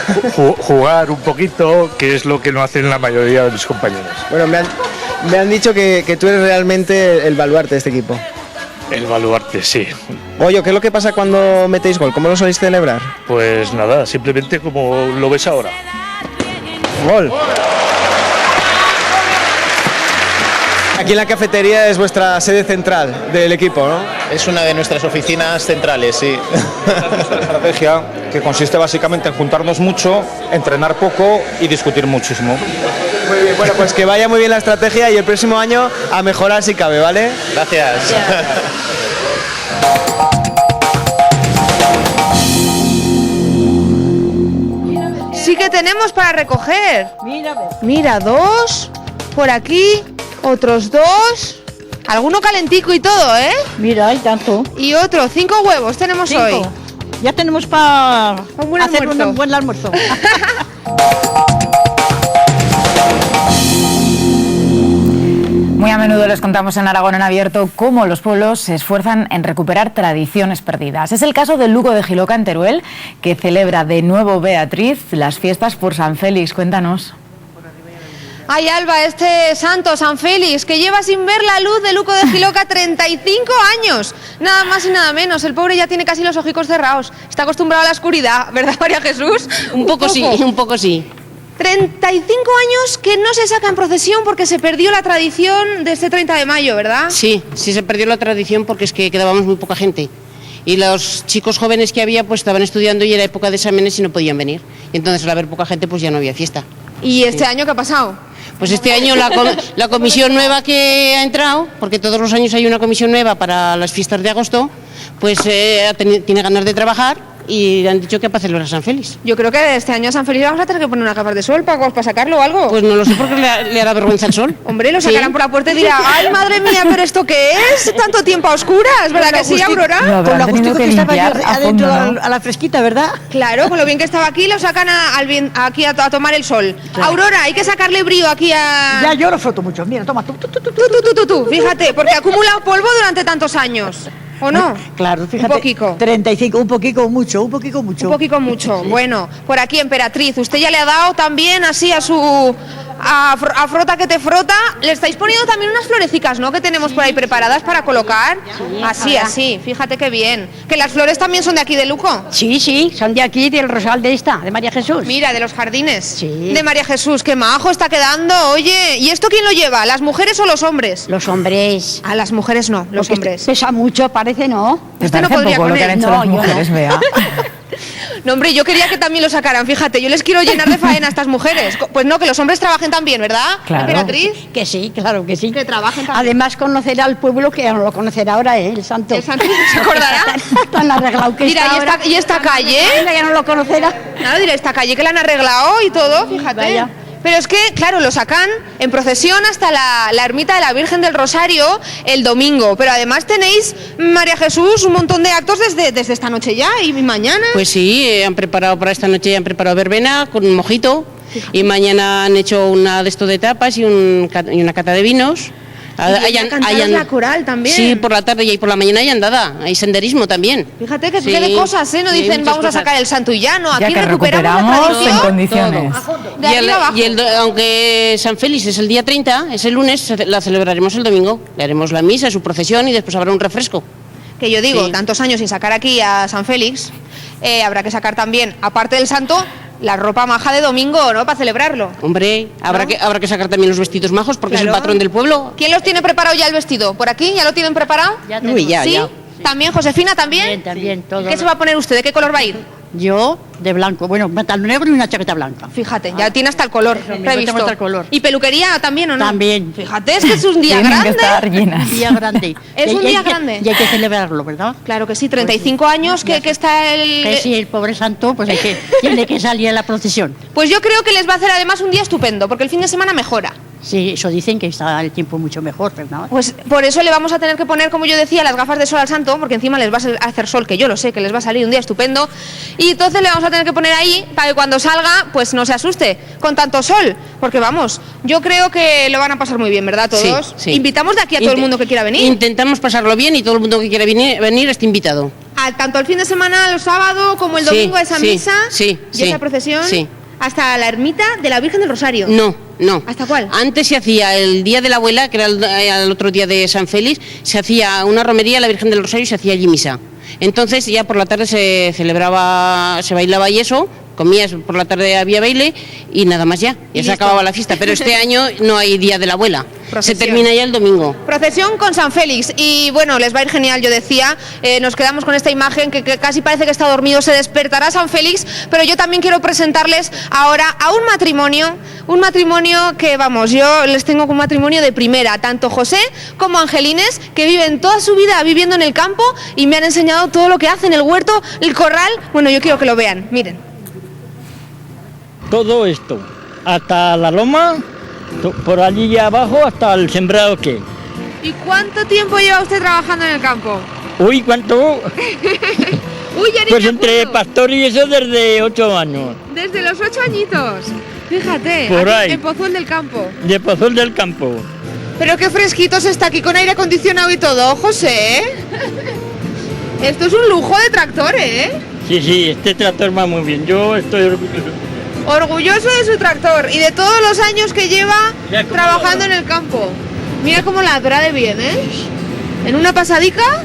Jugar un poquito, que es lo que no hacen la mayoría de mis compañeros. Bueno, me han dicho que tú eres realmente el baluarte de este equipo. El baluarte, sí. Goyo, ¿qué es lo que pasa cuando metéis gol? ¿Cómo lo soléis celebrar? Pues nada, simplemente como lo ves ahora. Gol. Aquí en la cafetería es vuestra sede central del equipo, ¿no? Es una de nuestras oficinas centrales, sí. Nuestra estrategia, que consiste básicamente en juntarnos mucho, entrenar poco y discutir muchísimo. Muy bien, bueno, pues que vaya muy bien la estrategia y el próximo año a mejorar si cabe, ¿vale? Gracias. Sí que tenemos para recoger. Mira, 2 por aquí. Otros 2, alguno calentico y todo, ¿eh? Mira, hay tanto. Y otro, 5 huevos tenemos 5. hoy. Ya tenemos para hacer almuerzo. un buen almuerzo. Muy a menudo les contamos en Aragón en Abierto cómo los pueblos se esfuerzan en recuperar tradiciones perdidas. Es el caso del Lugo de Jiloca en Teruel, que celebra de nuevo, Beatriz, las fiestas por San Félix. Cuéntanos. Ay, Alba, este santo, San Félix, que lleva sin ver la luz de Lugo de Jiloca 35 años. Nada más y nada menos. El pobre ya tiene casi los ojicos cerrados. Está acostumbrado a la oscuridad, ¿verdad, María Jesús? Un poco sí, un poco sí. 35 años que no se saca en procesión porque se perdió la tradición de este 30 de mayo, ¿verdad? Sí, se perdió la tradición porque es que quedábamos muy poca gente. Y los chicos jóvenes que había pues estaban estudiando y era época de exámenes y no podían venir. Y entonces al haber poca gente pues ya no había fiesta. ¿Y este año qué ha pasado? Pues este año la comisión nueva que ha entrado, porque todos los años hay una comisión nueva para las fiestas de agosto, pues tiene ganas de trabajar y han dicho que para celebrar San Félix. Yo creo que este año a San Félix vamos a tener que poner una capa de sol para sacarlo o algo. Pues no lo sé porque le hará vergüenza el sol. Hombre, lo sacarán por la puerta y dirá, ay, madre mía, pero ¿esto qué es? Tanto tiempo a oscuras, ¿verdad que sí, Aurora? Con lo justico que estaba adentro a la fresquita, ¿verdad? Claro, con lo bien que estaba aquí, lo sacan aquí a tomar el sol. Claro. Aurora, hay que sacarle brío aquí a... Ya, yo lo froto mucho. Mira, toma tú. Tú. Fíjate, porque ha acumulado polvo durante tantos años. ¿O no? Claro, fíjate. Un poquito. 35, un poquito mucho. Un poquito mucho. Bueno, por aquí, Emperatriz, usted ya le ha dado también así a su... A frota que te frota, le estáis poniendo también unas florecicas, ¿no? Que tenemos por ahí preparadas para colocar. Sí, así, fíjate qué bien. ¿Que las flores también son de aquí de Lugo? Sí, son de aquí, del Rosal de María Jesús. Mira, de los jardines. Sí. De María Jesús, qué majo está quedando. Oye, ¿y esto quién lo lleva? ¿Las mujeres o los hombres? Los hombres. Ah, las mujeres no, los hombres. Pesa mucho, parece, ¿no? Este no podría poco con lo que han hecho las mujeres, Bea. No, hombre, yo quería que también lo sacaran, fíjate, yo les quiero llenar de faena a estas mujeres. Pues no, que los hombres trabajen también, ¿verdad? Claro. Emperatriz. Que sí, claro que sí. Que trabajen también. Además, conocerá al pueblo, que ya no lo conocerá ahora, el santo. El santo se acordará. Tan arreglado que mira, está ¿y esta calle? Ya no lo conocerá. Claro, dirá, esta calle que la han arreglado y todo, fíjate. Vaya. Pero es que, claro, lo sacan en procesión hasta la ermita de la Virgen del Rosario el domingo. Pero además tenéis, María Jesús, un montón de actos desde esta noche ya y mañana. Pues sí, han preparado para esta noche, han preparado verbena con un mojito. Y mañana han hecho una de esto de tapas y una cata de vinos. La coral también. Sí, por la tarde y por la mañana hay andada, hay senderismo también. Fíjate que de cosas, ¿eh? No dicen vamos a sacar el santo y llano, aquí ya que recuperamos la tradición. En condiciones. Aunque San Félix es el día 30, ese lunes la celebraremos el domingo. Le haremos la misa, su procesión y después habrá un refresco. Que yo digo, tantos años sin sacar aquí a San Félix, habrá que sacar también, aparte del santo, la ropa maja de domingo, ¿no? Para celebrarlo. Hombre, habrá que sacar también los vestidos majos porque es el patrón del pueblo. ¿Quién los tiene preparado ya el vestido? ¿Por aquí? ¿Ya lo tienen preparado? Uy, ya, ¿Sí? ya. ¿También, Josefina, también? También, todo. ¿Qué se va a poner usted? ¿De qué color va a ir? Yo de blanco, bueno, pantalón negro y una chaqueta blanca. Fíjate, ya tiene hasta el color previsto. Hasta el color. ¿Y peluquería también o no? También. Fíjate, es que es un día grande. Un día grande. Es un día grande. Y hay que celebrarlo, ¿verdad? Claro que sí, 35 años que está el... Que sí, el pobre santo, pues tiene que salir a la procesión. Pues yo creo que les va a hacer además un día estupendo, porque el fin de semana mejora. Sí, eso dicen que está el tiempo mucho mejor, ¿verdad? Pues por eso le vamos a tener que poner, como yo decía, las gafas de sol al santo, porque encima les va a hacer sol, que yo lo sé, que les va a salir un día estupendo. Y entonces le vamos a tener que poner ahí para que cuando salga, pues no se asuste con tanto sol. Porque vamos, yo creo que lo van a pasar muy bien, ¿verdad todos? Sí, sí. Invitamos de aquí a todo el mundo que quiera venir. Intentamos pasarlo bien y todo el mundo que quiera venir está invitado. Tanto el fin de semana, el sábado, como el domingo, esa misa y esa procesión. Sí. Hasta la ermita de la Virgen del Rosario. No. ¿Hasta cuál? Antes se hacía el Día de la Abuela, que era el otro día de San Félix, se hacía una romería a la Virgen del Rosario y se hacía allí misa. Entonces ya por la tarde se celebraba, se bailaba y eso, comías, por la tarde había baile y nada más ya se acababa la fiesta. Pero este año no hay Día de la Abuela. Procesión. Se termina ya el domingo. Procesión con San Félix y bueno, les va a ir genial, yo decía, nos quedamos con esta imagen que casi parece que está dormido, se despertará San Félix, pero yo también quiero presentarles ahora a un matrimonio que vamos, yo les tengo como matrimonio de primera, tanto José como Angelines, que viven toda su vida viviendo en el campo y me han enseñado todo lo que hacen, el huerto, el corral, bueno, yo quiero que lo vean, miren. Todo esto, hasta la loma, por allí abajo hasta el sembrado que. ¿Y cuánto tiempo lleva usted trabajando en el campo? Uy, ¿cuánto? Uy, ya ni pues me entre acuerdo. pastor y eso desde 8 años. Desde los 8 añitos. Fíjate, Por aquí, ahí. en Pozol del Campo. De Pozol del Campo. Pero qué fresquitos está aquí con aire acondicionado y todo, José. Esto es un lujo de tractor, ¿eh? Sí, este tractor va muy bien. Yo estoy orgulloso. Orgulloso de su tractor y de todos los años que lleva trabajando en el campo. Mira cómo ladra de bien, ¿eh? En una pasadica.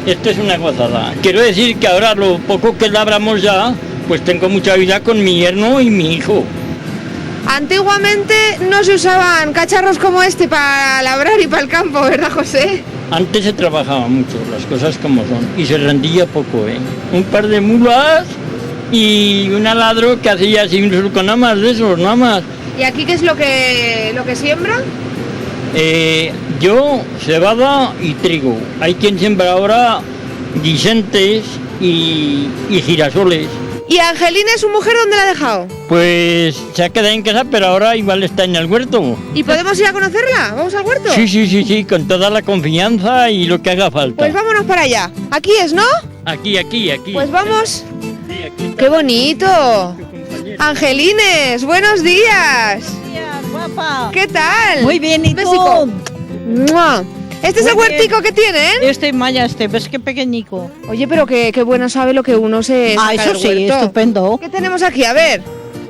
Esto es una gozada. Quiero decir que ahora lo poco que labramos ya, pues tengo mucha vida con mi yerno y mi hijo. Antiguamente no se usaban cacharros como este para labrar y para el campo, ¿verdad, José? Antes se trabajaba mucho, las cosas como son, y se rendía poco, ¿eh? Un par de mulas y un aladro que hacía así un surco, nada más de esos, nada más. ¿Y aquí qué es lo que siembra? Yo, cebada y trigo. Hay quien siembra ahora guisantes y girasoles. ¿Y Angelina, su mujer, dónde la ha dejado? Pues se ha quedado en casa, pero ahora igual está en el huerto. ¿Y podemos ir a conocerla? ¿Vamos al huerto? Sí, con toda la confianza y lo que haga falta. Pues vámonos para allá. Aquí es, ¿no? Aquí. Pues vamos. ¡Qué bonito! Angelines, buenos días. Guapa. ¿Qué tal? Muy bien, ¿y tú? Besico. ¡Mua! ¿Este es el Muy huertico bien. que tienen? Este Maya, ves qué pequeñico. Oye, pero qué bueno sabe lo que uno se saca eso del sí, huerto. estupendo. ¿Qué tenemos aquí? A ver.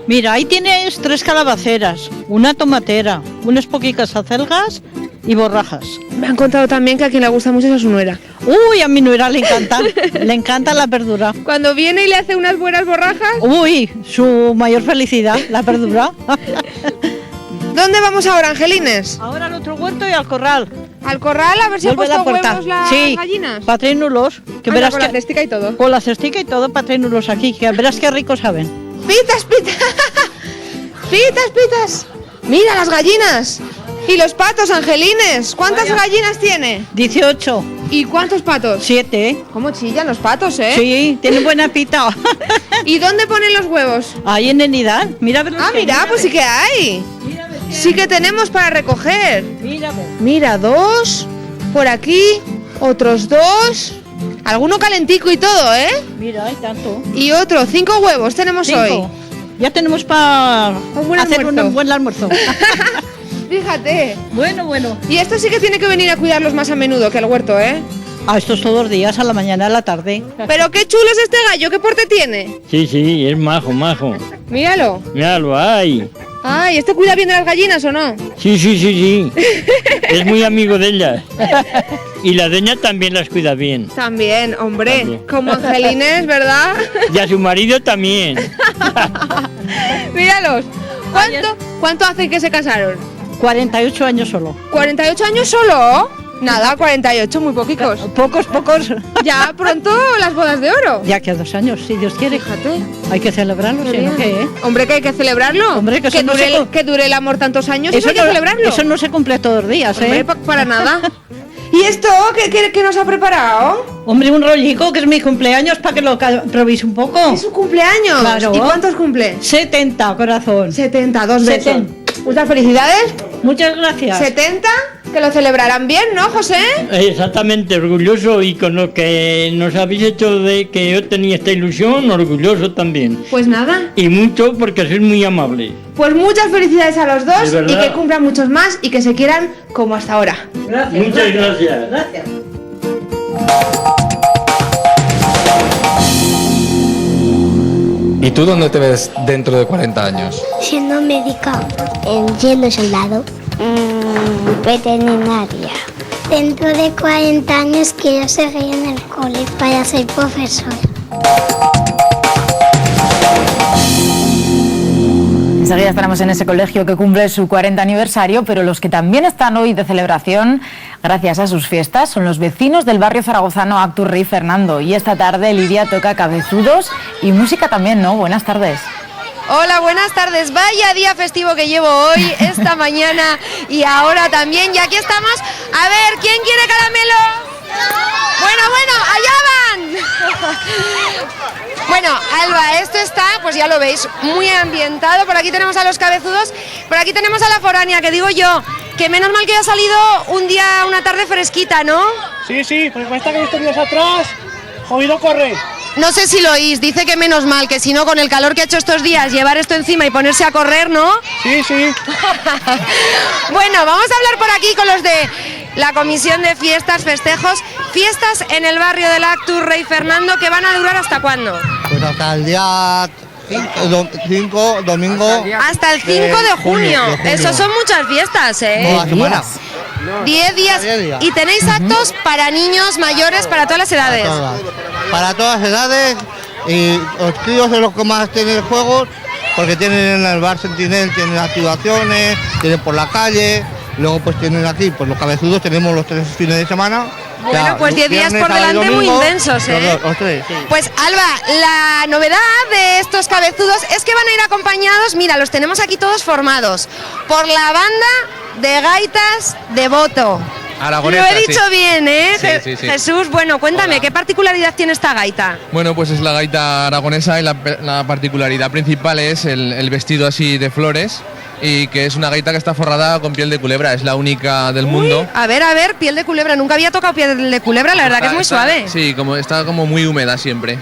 Mira, ahí tienes 3 calabaceras, una tomatera, unas poquitas acelgas y borrajas. Me han contado también que a quien le gusta mucho es a su nuera. Uy, a mi nuera le encanta la verdura. Cuando viene y le hace unas buenas borrajas. Uy, su mayor felicidad, la verdura. ¿Dónde vamos ahora, Angelines? Ahora al otro huerto y al corral. ¿Al corral? A ver si ha Vuelve puesto la puerta. huevos las Sí, gallinas. para traernos, que Anda, verás con que la cestica y todo. Con la cestica y todo para traernos aquí, que verás qué ricos saben. ¡Pitas! ¡Pitas! Mira las gallinas. Y los patos, Angelines. ¿Cuántas gallinas tiene? 18. ¿Y cuántos patos? 7. ¿Cómo chillan los patos, eh? Sí, tienen buena pita. ¿Y dónde ponen los huevos? Ahí en el nidal. Mira, Mira, pues sí que hay. Sí que tenemos para recoger. Mira, 2. Por aquí, otros 2. Alguno calentico y todo, ¿eh? Mira, hay tanto. Y otro, 5 huevos tenemos 5. hoy. Ya tenemos para hacer un buen almuerzo. Fíjate. Bueno. Y esto sí que tiene que venir a cuidarlos más a menudo que al huerto, ¿eh? Estos todos los días, a la mañana, a la tarde. Pero qué chulo es este gallo, ¿qué porte tiene? Sí, es majo. Míralo. Míralo, ay. Ay, ¿este cuida bien de las gallinas o no? Sí. Es muy amigo de ellas. Y la deña también las cuida bien. También, hombre. También. Como Angelines, ¿verdad? Y a su marido también. Míralos. ¿Cuánto hace que se casaron? 48 años solo. ¿48 años solo? Nada, 48, muy poquicos. Pocos. Ya pronto las bodas de oro. Ya que a 2 años, si Dios quiere. Fíjate. Hay que celebrarlo, si no, ¿qué? Hombre, que hay que celebrarlo. Hombre, que dure el amor tantos años, eso hay que celebrarlo. Eso no se cumple todos los días, Hombre, para nada. ¿Y esto qué nos ha preparado? Hombre, un rollico que es mi cumpleaños para que lo probéis un poco. ¿Es su cumpleaños? Claro. ¿Y cuántos cumple? 70, corazón. 70, 2 besos. Muchas felicidades. Muchas gracias. 70, que lo celebrarán bien, ¿no, José? Exactamente, orgulloso, y con lo que nos habéis hecho de que yo tenía esta ilusión, orgulloso también. Pues nada. Y mucho, porque sois muy amable. Pues muchas felicidades a los dos De verdad. y que cumplan muchos más y que se quieran como hasta ahora. Gracias. Muchas gracias. Gracias. ¿Y tú dónde te ves dentro de 40 años? Siendo médico, siendo soldado, veterinaria. Dentro de 40 años quiero seguir en el cole para ser profesor. Enseguida estaremos en ese colegio que cumple su 40 aniversario, pero los que también están hoy de celebración, gracias a sus fiestas, son los vecinos del barrio zaragozano Actur Rey Fernando. Y esta tarde Lidia toca cabezudos y música también, ¿no? Buenas tardes. Hola, buenas tardes. Vaya día festivo que llevo hoy, esta mañana y ahora también. Y aquí estamos. A ver, ¿quién quiere caramelo? Bueno, allá van. Bueno, Alba, esto está, pues ya lo veis, muy ambientado. Por aquí tenemos a los cabezudos, por aquí tenemos a la foránea, que digo yo, que menos mal que ha salido un día, una tarde fresquita, ¿no? Sí, pues esta que he visto días atrás, jodido corre. No sé si lo oís, dice que menos mal, que si no, con el calor que ha hecho estos días, llevar esto encima y ponerse a correr, ¿no? Sí. Bueno, vamos a hablar por aquí con los de la Comisión de Fiestas, Festejos, fiestas en el barrio del Actur Rey Fernando, que van a durar ¿hasta cuándo? Pues hasta el día 5, domingo. Hasta el 5 de junio. Eso son muchas fiestas, ¿eh? Toda la semana. 10 días. Y tenéis actos para niños, mayores, para todas las edades. Para todas las edades, y los críos son los que más tienen juegos, porque tienen en el bar Sentinel, tienen activaciones, tienen por la calle, luego pues tienen aquí, pues los cabezudos tenemos los 3 fines de semana. Bueno, pues 10 días por delante muy intensos, ¿eh? Los 3, sí. Pues Alba, la novedad de estos cabezudos es que van a ir acompañados, mira, los tenemos aquí todos formados, por la banda de gaitas de Boto. Aragonesa, lo he dicho bien, ¿eh? Sí. Jesús, bueno, cuéntame, ¿qué particularidad tiene esta gaita? Bueno, pues es la gaita aragonesa y la particularidad principal es el vestido así de flores, y que es una gaita que está forrada con piel de culebra, es la única del mundo. A ver, piel de culebra, nunca había tocado piel de culebra, la verdad que es muy suave. Sí, está como muy húmeda siempre.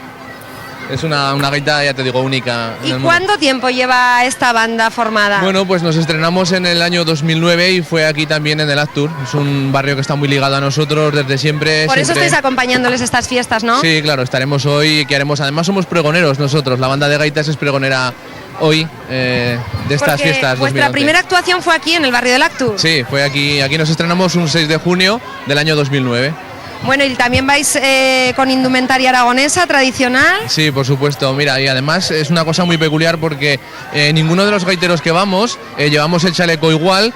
Es una gaita, ya te digo, única. ¿Y cuánto tiempo lleva esta banda formada? Bueno, pues nos estrenamos en el año 2009 y fue aquí también en el Actur. Es un barrio que está muy ligado a nosotros desde siempre. Por eso estáis acompañándoles estas fiestas, ¿no? Sí, claro, estaremos hoy, que haremos. Además somos pregoneros nosotros, la banda de gaitas es pregonera hoy de estas fiestas. Vuestra 2011. primera actuación fue aquí en el barrio del Actur. Sí, fue aquí nos estrenamos un 6 de junio del año 2009. Bueno, y también vais con indumentaria aragonesa tradicional. Sí, por supuesto. Mira, y además es una cosa muy peculiar porque ninguno de los gaiteros que vamos llevamos el chaleco igual,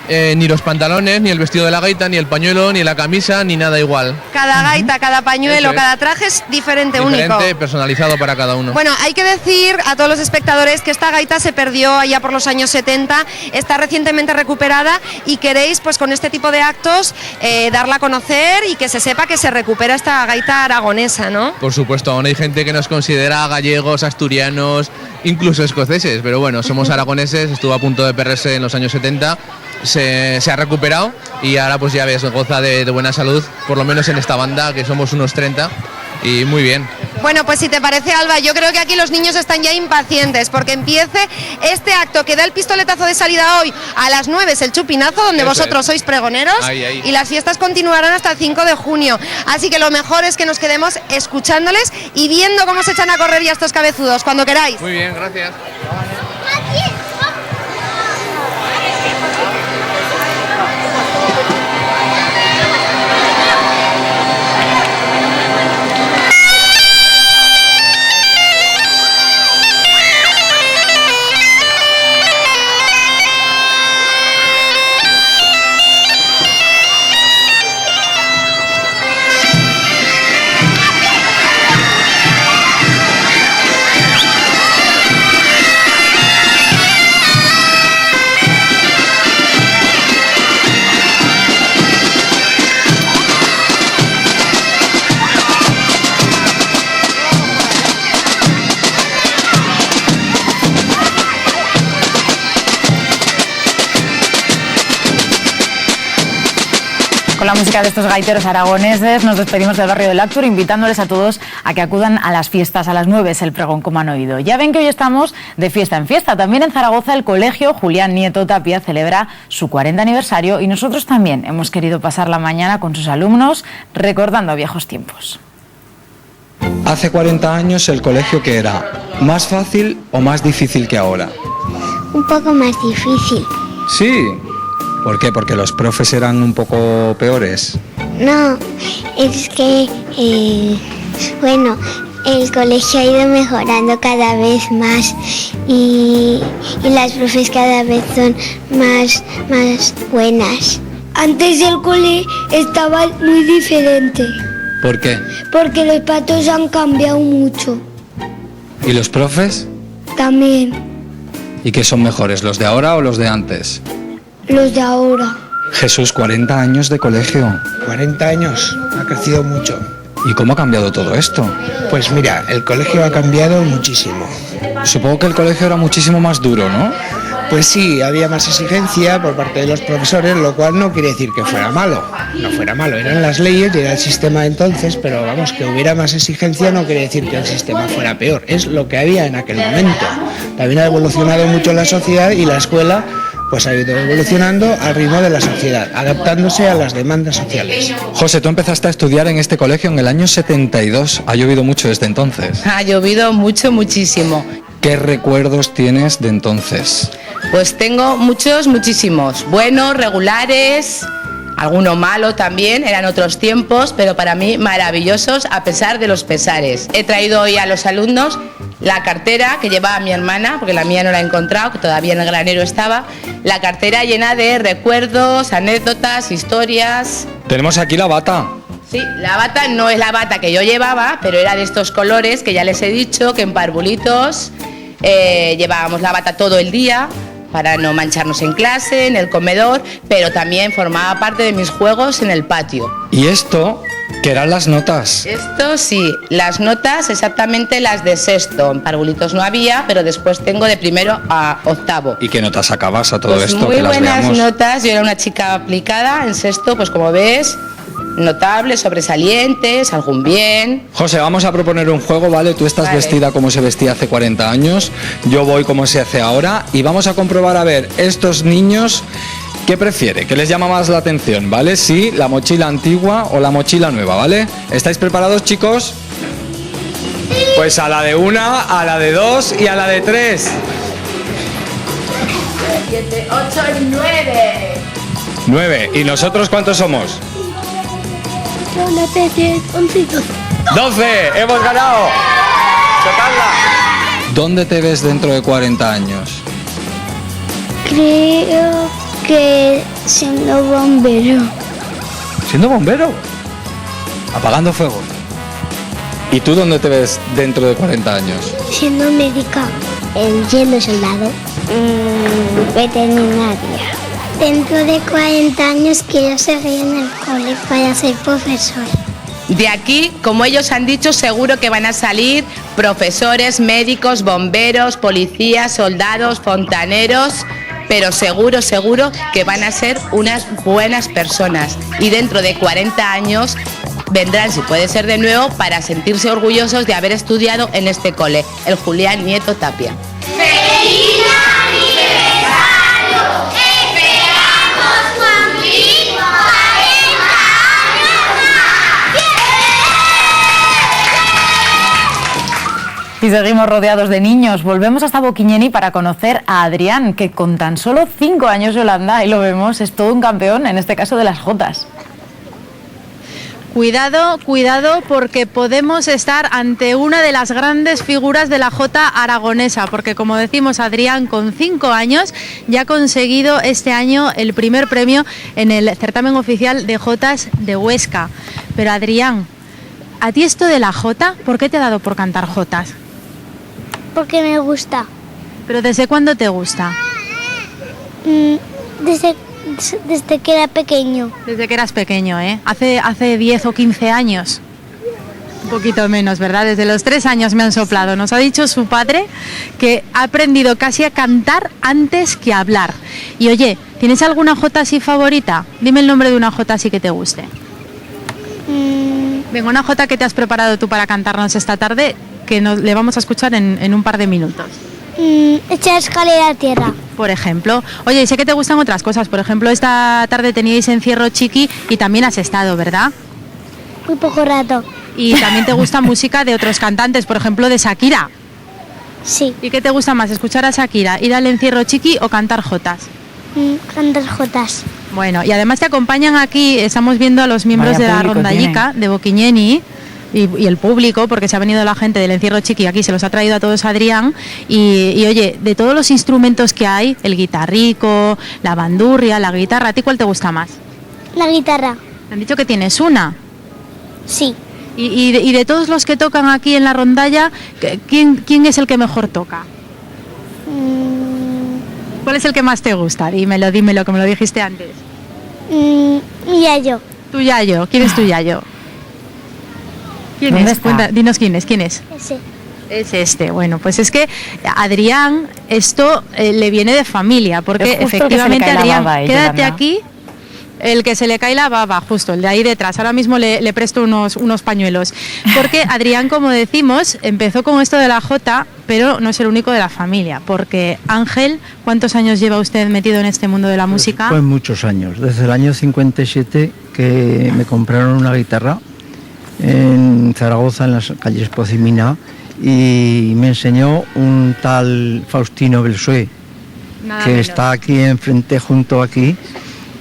ni los pantalones, ni el vestido de la gaita, ni el pañuelo, ni la camisa, ni nada igual. Cada gaita, cada pañuelo, cada traje es diferente, único. Personalizado para cada uno. Bueno, hay que decir a todos los espectadores que esta gaita se perdió allá por los años 70, está recientemente recuperada y queréis, pues con este tipo de actos, darla a conocer y que se sepa que se recupera esta gaita aragonesa, ¿no? Por supuesto, aún hay gente que nos considera gallegos, asturianos, incluso escoceses, pero bueno, somos aragoneses, estuvo a punto de perderse en los años 70. Se ha recuperado y ahora pues ya ves, goza de buena salud, por lo menos en esta banda, que somos unos 30, y muy bien. Bueno, pues si te parece, Alba, yo creo que aquí los niños están ya impacientes porque empiece este acto que da el pistoletazo de salida hoy a las 9, es el chupinazo, donde vosotros sois pregoneros, y las fiestas continuarán hasta el 5 de junio. Así que lo mejor es que nos quedemos escuchándoles y viendo cómo se echan a correr ya estos cabezudos, cuando queráis. Muy bien, gracias. Con la música de estos gaiteros aragoneses nos despedimos del barrio del Actur, invitándoles a todos a que acudan a las fiestas. A las 9 es el pregón, como han oído. Ya ven que hoy estamos de fiesta en fiesta. También en Zaragoza el colegio Julián Nieto Tapia celebra su 40 aniversario y nosotros también hemos querido pasar la mañana con sus alumnos recordando viejos tiempos. Hace 40 años el colegio, ¿qué era? ¿Más fácil o más difícil que ahora? Un poco más difícil. Sí. ¿Por qué? ¿Porque los profes eran un poco peores? No, es que, bueno, el colegio ha ido mejorando cada vez más y las profes cada vez son más buenas. Antes el cole estaba muy diferente. ¿Por qué? Porque los patos han cambiado mucho. ¿Y los profes? También. ¿Y qué son mejores, los de ahora o los de antes? Los de ahora. Jesús, 40 años de colegio. 40 años, ha crecido mucho. ¿Y cómo ha cambiado todo esto? Pues mira, el colegio ha cambiado muchísimo. Supongo que el colegio era muchísimo más duro, ¿no? Pues sí, había más exigencia por parte de los profesores, lo cual no quiere decir que fuera malo. No fuera malo, eran las leyes y era el sistema entonces, pero vamos, que hubiera más exigencia no quiere decir que el sistema fuera peor. Es lo que había en aquel momento. También ha evolucionado mucho la sociedad y la escuela pues ha ido evolucionando al ritmo de la sociedad, adaptándose a las demandas sociales. José, tú empezaste a estudiar en este colegio en el año 72. ¿Ha llovido mucho desde entonces? Ha llovido mucho, muchísimo. ¿Qué recuerdos tienes de entonces? Pues tengo muchísimos. Buenos, regulares, alguno malo también, eran otros tiempos, pero para mí maravillosos a pesar de los pesares. He traído hoy a los alumnos la cartera que llevaba mi hermana, porque la mía no la he encontrado, que todavía en el granero estaba, la cartera llena de recuerdos, anécdotas, historias. Tenemos aquí la bata. Sí, la bata no es la bata que yo llevaba, pero era de estos colores que ya les he dicho, que en Parvulitos llevábamos la bata todo el día para no mancharnos en clase, en el comedor, pero también formaba parte de mis juegos en el patio. ¿Y esto? ¿Qué eran las notas? Esto sí, las notas exactamente las de sexto. En Parvulitos no había, pero después tengo de primero a octavo. ¿Y qué notas sacabas a todo pues esto? Muy que las buenas veamos. notas, yo era una chica aplicada. En sexto, pues como ves, notables, sobresalientes, algún bien. José, vamos a proponer un juego, ¿vale? Tú estás vestida como se vestía hace 40 años, yo voy como se hace ahora y vamos a comprobar a ver estos niños qué prefiere, qué les llama más la atención, ¿vale? Sí, la mochila antigua o la mochila nueva, ¿vale? ¿Estáis preparados, chicos? Pues a la de 1, a la de 2 y a la de 3. 7, 8 y 9. 9. ¿Y nosotros cuántos somos? 10, 11 y 12. 12. ¡Hemos ganado! ¡Chocadla! ¿Dónde te ves dentro de 40 años? Creo que siendo bombero. ¿Siendo bombero? Apagando fuego. ¿Y tú dónde te ves dentro de 40 años? Siendo médica. Siendo soldado. Veterinaria. Dentro de 40 años quiero seguir en el cole para ser profesora. De aquí, como ellos han dicho, seguro que van a salir profesores, médicos, bomberos, policías, soldados, fontaneros, pero seguro que van a ser unas buenas personas. Y dentro de 40 años vendrán, si puede ser de nuevo, para sentirse orgullosos de haber estudiado en este cole, el Julián Nieto Tapia. ¡Feliz aniversario! ¡Esperamos cumplir 40 años más! Y seguimos rodeados de niños. Volvemos hasta Boquiñeni para conocer a Adrián, que con tan solo 5 años de Holanda, ahí lo vemos, es todo un campeón, en este caso de las jotas. Cuidado, porque podemos estar ante una de las grandes figuras de la jota aragonesa, porque como decimos, Adrián con 5 años ya ha conseguido este año el primer premio en el certamen oficial de jotas de Huesca. Pero Adrián, ¿a ti esto de la jota, por qué te ha dado por cantar jotas? Porque me gusta. ¿Pero desde cuándo te gusta? Desde que era pequeño. Desde que eras pequeño, ¿eh? Hace 10 o 15 años. Un poquito menos, ¿verdad? Desde los 3 años me han soplado. Nos ha dicho su padre que ha aprendido casi a cantar antes que a hablar. Y oye, ¿Tienes alguna jota así favorita? Dime el nombre de una jota así que te guste. Venga, una jota que te has preparado tú para cantarnos esta tarde, que le vamos a escuchar en un par de minutos. Echar escalera a tierra. Por ejemplo. Oye, y sé que te gustan otras cosas. Por ejemplo, esta tarde teníais encierro chiqui y también has estado, ¿verdad? Muy poco rato. Y también te gusta música de otros cantantes, por ejemplo, de Shakira. Sí. ¿Y qué te gusta más, escuchar a Shakira, ir al encierro chiqui o cantar jotas? Cantar jotas. Bueno, y además te acompañan aquí, estamos viendo a los miembros Vaya de la público rondallica de Boquiñeni y el público, porque se ha venido la gente del encierro chiqui aquí, se los ha traído a todos Adrián. Y oye, de todos los instrumentos que hay, el guitarrico, la bandurria, la guitarra, ¿a ti cuál te gusta más? La guitarra. ¿Te han dicho que tienes una? Sí. Y de todos los que tocan aquí en la rondalla, ¿quién es el que mejor toca? ¿Cuál es el que más te gusta? Dímelo, que me lo dijiste antes. Mi yayo. Tu yayo, ¿quién es tu yayo? ¿Quién ¿Dónde es? está? Cuenta, dinos quién es. Ese. Es este. Bueno, pues es que Adrián, esto le viene de familia, porque Es justo efectivamente que se le cae la Adrián, baba, quédate Yolanda. aquí. El que se le cae la baba, justo, el de ahí detrás. Ahora mismo le presto unos pañuelos. Porque Adrián, como decimos, empezó con esto de la jota, pero no es el único de la familia. Porque Ángel, ¿cuántos años lleva usted metido en este mundo de la música? Pues muchos años. Desde el año 57 que me compraron una guitarra en Zaragoza, en las calles Pozimina, y me enseñó un tal Faustino Belsué, que está aquí enfrente, junto aquí.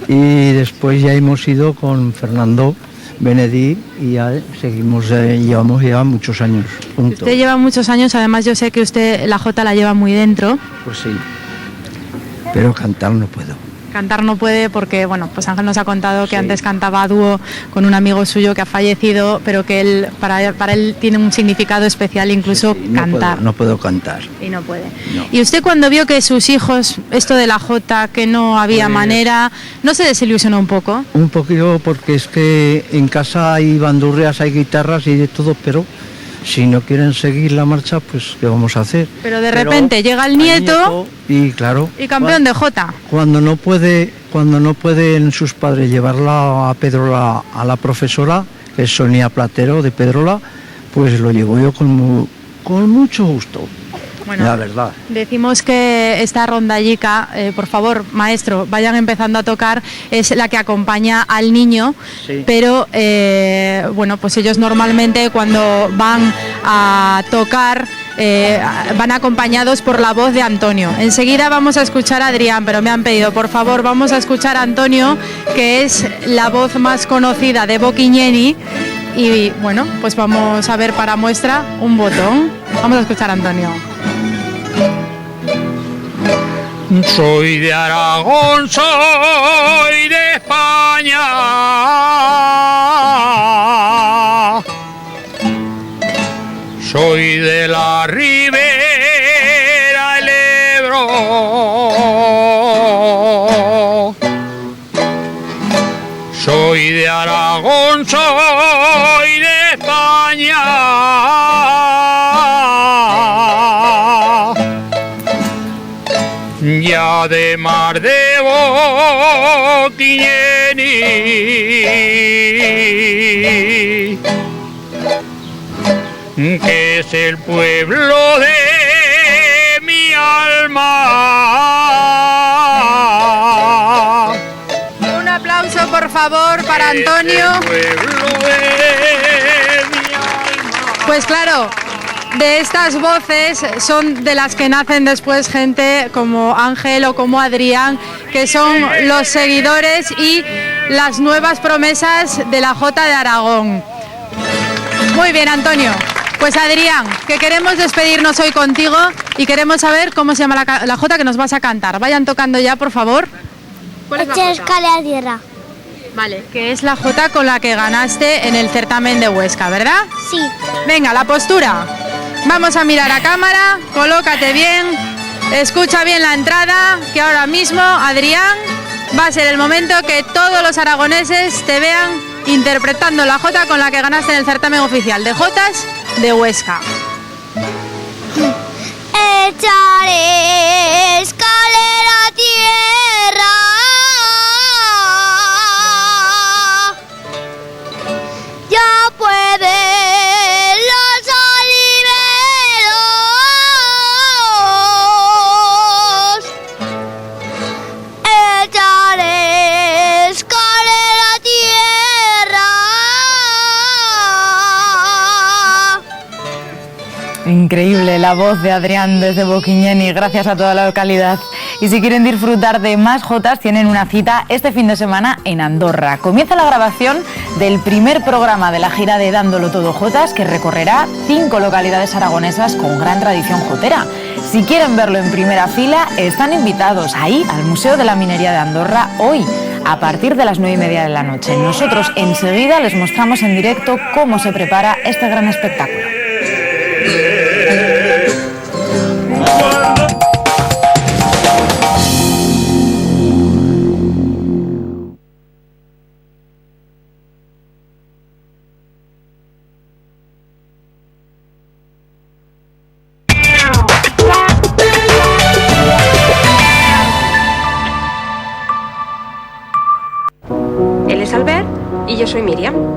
Y después ya hemos ido con Fernando Benedí y ya seguimos, llevamos ya muchos años juntos. Usted lleva muchos años, además yo sé que usted la jota la lleva muy dentro. Pues sí, pero cantar no puedo. Cantar no puede porque, bueno, pues Ángel nos ha contado que antes cantaba a dúo con un amigo suyo que ha fallecido, pero que él, para él tiene un significado especial incluso cantar. No puedo cantar. Y no puede. No. Y usted cuando vio que sus hijos, esto de la jota, que no había Pues, manera, ¿no se desilusionó un poco? Un poquito, porque es que en casa hay bandurrias, hay guitarras y de todo, pero si no quieren seguir la marcha, pues ¿qué vamos a hacer? Pero de repente llega el nieto y claro, y campeón de jota. Cuando no pueden sus padres llevarla a Pedrola, a la profesora, que es Sonia Platero de Pedrola, pues lo llevo yo con mucho gusto. Bueno, la verdad. Decimos que esta rondallica, por favor, maestro, vayan empezando a tocar, es la que acompaña al niño, sí. Pero bueno, pues ellos normalmente cuando van a tocar van acompañados por la voz de Antonio. Enseguida vamos a escuchar a Adrián, pero me han pedido, por favor, vamos a escuchar a Antonio, que es la voz más conocida de Boquiñeni. Y bueno, pues vamos a ver para muestra un botón. Vamos a escuchar a Antonio. Soy de Aragón, soy de España. Soy de la Ribera del Ebro. Soy de Aragón, soy de España. Ya de mar de Boquiñeni, que es el pueblo de mi alma. Un aplauso, por favor, para Antonio. Pues claro, de estas voces son de las que nacen después gente como Ángel o como Adrián, que son los seguidores y las nuevas promesas de la Jota de Aragón. Muy bien, Antonio. Pues Adrián, que queremos despedirnos hoy contigo y queremos saber cómo se llama la jota que nos vas a cantar. Vayan tocando ya, por favor. Echar escalera a tierra. Vale, que es la jota con la que ganaste en el certamen de Huesca, ¿verdad? Sí. Venga, la postura. Vamos a mirar a cámara, colócate bien, escucha bien la entrada, que ahora mismo, Adrián, va a ser el momento que todos los aragoneses te vean interpretando la jota con la que ganaste en el certamen oficial de jotas de Huesca. Echaré escalera a tierra. Increíble la voz de Adrián desde Boquiñeni, gracias a toda la localidad. Y si quieren disfrutar de más jotas, tienen una cita este fin de semana en Andorra. Comienza la grabación del primer programa de la gira de Dándolo Todo Jotas, que recorrerá 5 localidades aragonesas con gran tradición jotera. Si quieren verlo en primera fila, están invitados ahí al Museo de la Minería de Andorra hoy, a partir de las 9:30 de la noche. Nosotros enseguida les mostramos en directo cómo se prepara este gran espectáculo. Él es Albert y yo soy Miriam.